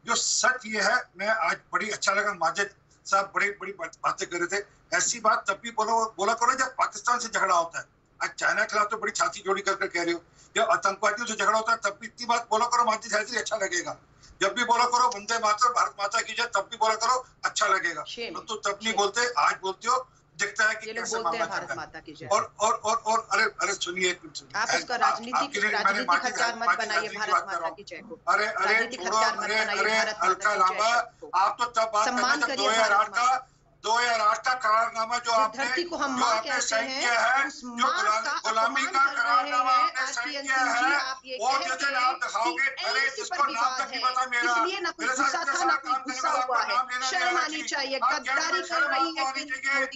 जो सच ये है, मैं आज बड़ी अच्छा लगा माजिद साहब बड़ी बातें कर रहे थे। ऐसी बात तब भी बोला करो जब पाकिस्तान से झगड़ा होता है। आज चाइना के खिलाफ तो बड़ी छाती जोड़ी करके कह रहे हो, जब आतंकवादियों से झगड़ा होता है तब भी इतनी बात बोला करो माजिद, ऐसे अच्छा लगेगा। जब भी बोला करो वंदे मातरम, भारत माता की जय, तब भी बोला करो, अच्छा लगेगा। तो तब नहीं बोलते, आज बोलते हो, दिखता है कि कैसे मामला चल रहा है। और अरे सुनिए, आप उसका राजनीतिक हथियार मत बनाइए भारत माता की जय को। अरे अलका लांबा, आप तो तब बात करते थे 2008 का करारनामा जो आपने साइन किया है, जो गुलामी का करारनामा आपने साइन किया है, वो जो दिन आप दिखाओगे, अरे जिसको नाम तक नहीं पता मेरा, मेरे साथ काम करने वाला आपका नाम लेना शर्म आनी चाहिए, गद्दारी कर रही है मोदी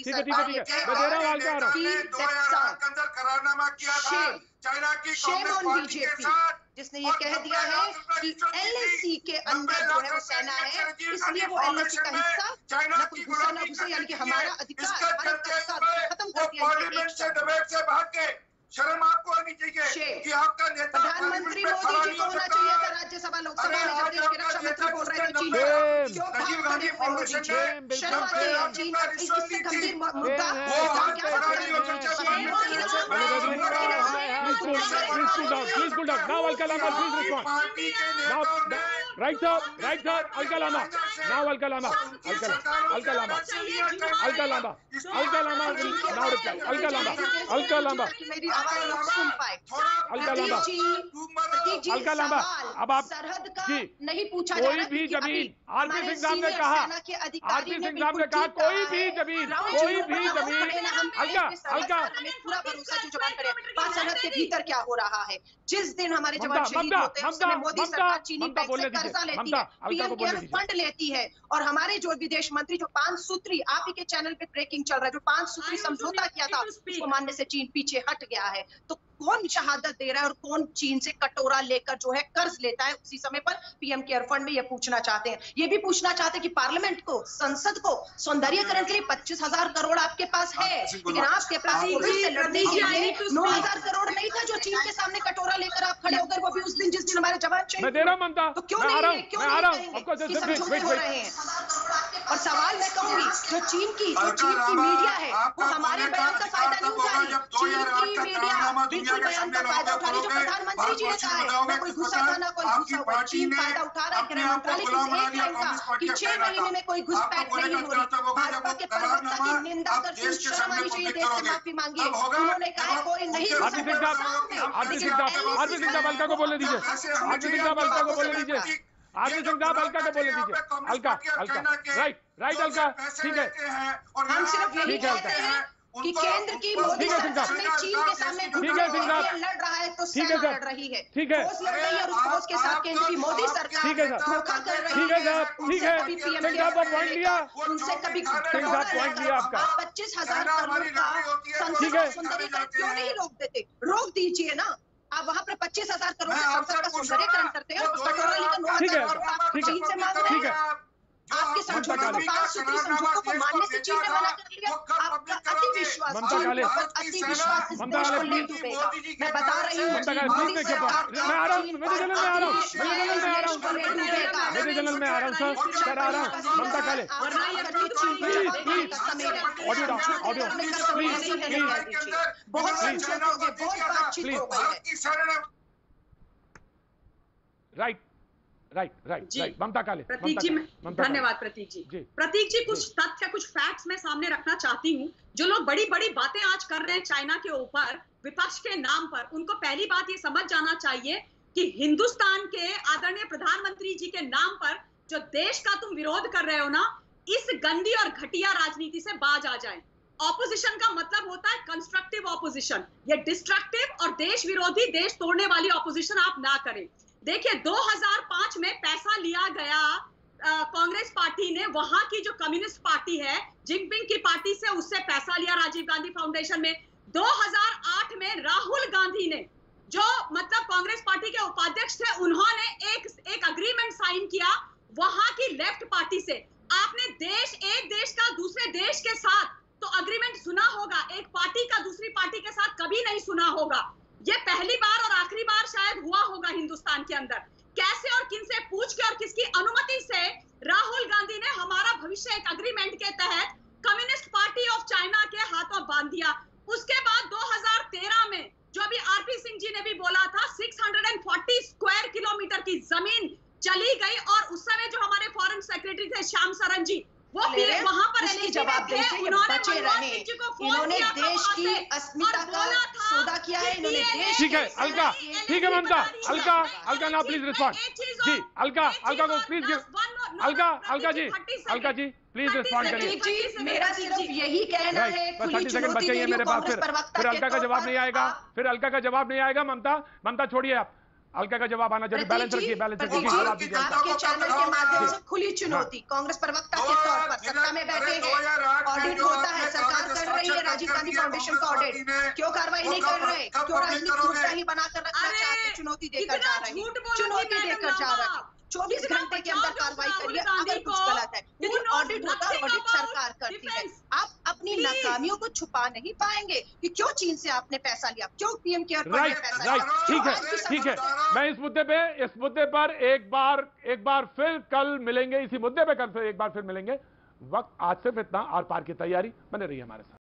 सरकार। मैं दे रहा हूं 2008 के अंदर करारनामा किया था चाइना की कांग्रेस पार्टी के साथ, जिसने ये कह दिया है कि LAC के अंदर जो है वो सेना है, इसलिए वो LAC का हिस्सा न कुछ घुसा न घुसे, यानी कि हमारा अधिकार, हमारा खत्म कर दिया। पार्लियामेंट से डिबेट से भाग के शर्म आपको आनी चाहिए कि आपका नेता प्रधानमंत्री मोदी जी को होना चाहिए था राज्यसभा लोकसभा में जब देश के रक्षा मंत्री बोल रहे थे चीन राजीव गांधी फाउंडेशन में शर्म आती है। चीन का इससे गंभीर मुद्दा Please cool down. Now Alka Lama, please respond. Now, right sir, Alka Lama. Now Alka Lama will now reply. Alka Lama. अब आप सरहद का नहीं पूछा कोई भी जमीन, आरपी सिंह साहब ने कहा, कोई भी जमीन, पूरा भरोसा जो जवान करे, पाक सरहद के भीतर क्या हो रहा है। जिस दिन हमारे जवान शहीद होते हैं उस समय मोदी सरकार चीनी बैंक से कर्जा लेती है, PM केयर्स फंड लेती है, और हमारे जो विदेश मंत्री जो 5 सूत्री, आप ही के चैनल पे ट्रैकिंग चल रहा है, जो 5 सूत्री समझौता किया था उसको मानने से चीन पीछे हट गया है। तो कौन शहादत दे रहा है और कौन चीन से कटोरा लेकर जो है कर्ज लेता है उसी समय पर PM केयर फंड में? ये पूछना चाहते हैं। ये भी पूछना चाहते हैं कि पार्लियामेंट को, संसद को सौंदर्यीकरण के लिए 25,000 करोड़ आपके पास है, लेकिन आपके पास कोविड से लड़ने के लिए 9,000 करोड़ नहीं था जो चीन के सामने कटोरा लेकर आप खड़े होकर, वो भी उस दिन जिस दिन हमारे जवान शहीद। मैं दे रहा हूं ममता, तो क्यों नहीं, क्यों नहीं कहेंगे कि समझौते हो रहे हैं? और सवाल मैं कहूंगी जो चीन की मीडिया है वो हमारे बयान का फायदा नहीं उठा रही। चीन की मीडिया बिल्कुल बयान का फायदा उठा रही। जो प्रधानमंत्री जी ने कहा है ना कोई घुसा था ना कोई घुसा हुआ, चीन फायदा उठा रहा है। गृह मंत्रालय की एक लाइन का कि 6 महीने में कोई घुसपैठ नहीं हो रही। भाजपा के प्रवक्ता की निंदा करते हुए शर्म आनी चाहिए, देश से माफी मांगिए। उन्होंने कहा कोई नहीं आरपी सिंह साहब हल्का को बोलने दीजिए। आरपी सिंह साहब हल्का को बोलने दीजिए। आरपी सिंह साहब हल्का को बोलने दीजिए। हल्का राइट हल्का ठीक है। हम सिर्फ यही कहते हैं कि केंद्र की मोदी सरकार में चीन के सामने लड़ रहा है तो सेना लड़ रही है। ठीक है ठोस लड़ रही है और उस ठोस के साथ केंद्र की मोदी सरकार धोखा कर रही है। ठीक है पॉइंट लिया उनसे कभी पॉइंट लिया आपका। 25,000 करोड़ का संसद का सुंदरीकरण क्यों नहीं रोक देते? रोक दीजिए ना। आप वहाँ पर 25,000 करोड़ का संसद का सुंदरीकरण करते हैं और कटोरा लेकर 9,000 करोड़ चीन से मांग रहे हैं। आपके समझौतों को 5 सूत्री समझौतों को मानने से चीन ने मना कर लिया। आपका अति विश्वास चीन पर अति विश्वास इस देश को ले डूबेगा। मैं बता रही हूँ मोदी सरकार मैं आ रहा हूँ मेरे जनरल में आ रहा हूँ सर आ रहा हूँ ममता काले बहुत बातचीत हो गई है। राइट ममता काले। प्रतीक जी धन्यवाद। प्रतीक जी कुछ तथ्य कुछ फैक्ट्स मैं सामने रखना चाहती हूँ। जो लोग बड़ी बड़ी बातें आज कर रहे हैं चाइना के ऊपर विपक्ष के नाम पर, उनको पहली बात ये समझ जाना चाहिए कि हिंदुस्तान के आदरणीय प्रधानमंत्री जी के नाम पर जो देश का तुम विरोध कर रहे हो ना, इस गंदी और घटिया राजनीति से बाज आ जाए। ऑपोजिशन का मतलब होता है कंस्ट्रक्टिव ऑपोजिशन। ये डिस्ट्रक्टिव और देश विरोधी, देश तोड़ने वाली ऑपोजिशन आप ना करें। देखिए 2005 में पैसा लिया गया कांग्रेस पार्टी ने, वहां की जो कम्युनिस्ट पार्टी है जिनपिंग की पार्टी से, उससे पैसा लिया राजीव गांधी फाउंडेशन में। 2008 में राहुल गांधी ने, जो मतलब कांग्रेस पार्टी के उपाध्यक्ष थे, उन्होंने एक अग्रीमेंट साइन किया वहां की लेफ्ट पार्टी से। आपने एक देश का दूसरे देश के साथ तो अग्रीमेंट सुना होगा, एक पार्टी का दूसरी पार्टी के साथ कभी नहीं सुना होगा। ये पहली बार और आखिरी बार शायद हुआ होगा हिंदुस्तान के अंदर। कैसे और किनसे पूछ के और किसकी अनुमति से राहुल गांधी ने हमारा भविष्य एक अग्रीमेंट के तहत कम्युनिस्ट पार्टी ऑफ चाइना के हाथों बांध दिया। उसके बाद 2013 में जो अभी आरपी सिंह जी ने भी बोला था, 640 स्क्वायर किलोमीटर की जमीन चली गई और उस समय जो हमारे फॉरेन सेक्रेटरी थे श्याम सरन जी, वो वहां पर जवाब उन्होंने देश की अस्मिता का सौदा किया है। इन्होंने देश ठीक है अलका, ठीक है ममता, अलका ना प्लीज रिस्पॉन्ड जी। अलका को please Alka ji please respond करिए। मेरा सिर्फ यही कहना है, 30 सेकंड बचे हैं मेरे पास। फिर अलका का जवाब नहीं आएगा, ममता छोड़िए आप। अलका का जवाब आना चाहिए। बैलेंस रखिए। आपके चैनल के माध्यम से खुली चुनौती, कांग्रेस प्रवक्ता के तौर पर सत्ता में बैठे हैं, ऑडिट होता है, सरकार कर रही है राजीव गांधी फाउंडेशन का ऑडिट, क्यों कार्रवाई नहीं कर रहे? क्यों राजनीतिक मुद्दा ही बनाकर रखना चाहते? चुनौती देकर जा रहे हैं, 24 घंटे के अंदर कार्रवाई करिए अगर कुछ गलत है। क्योंकि ऑडिट होता है, ऑडिट सरकार करती है। आप अपनी नाकामियों को छुपा नहीं पाएंगे कि क्यों चीन से आपने पैसा लिया, क्यों पीएम केयर फंड में पैसा लिया। ठीक है मैं इस मुद्दे पर एक बार फिर कल मिलेंगे। इसी मुद्दे पे कल फिर एक बार फिर मिलेंगे। वक्त आज सिर्फ इतना, आर पार की तैयारी। बने रहिए हमारे साथ।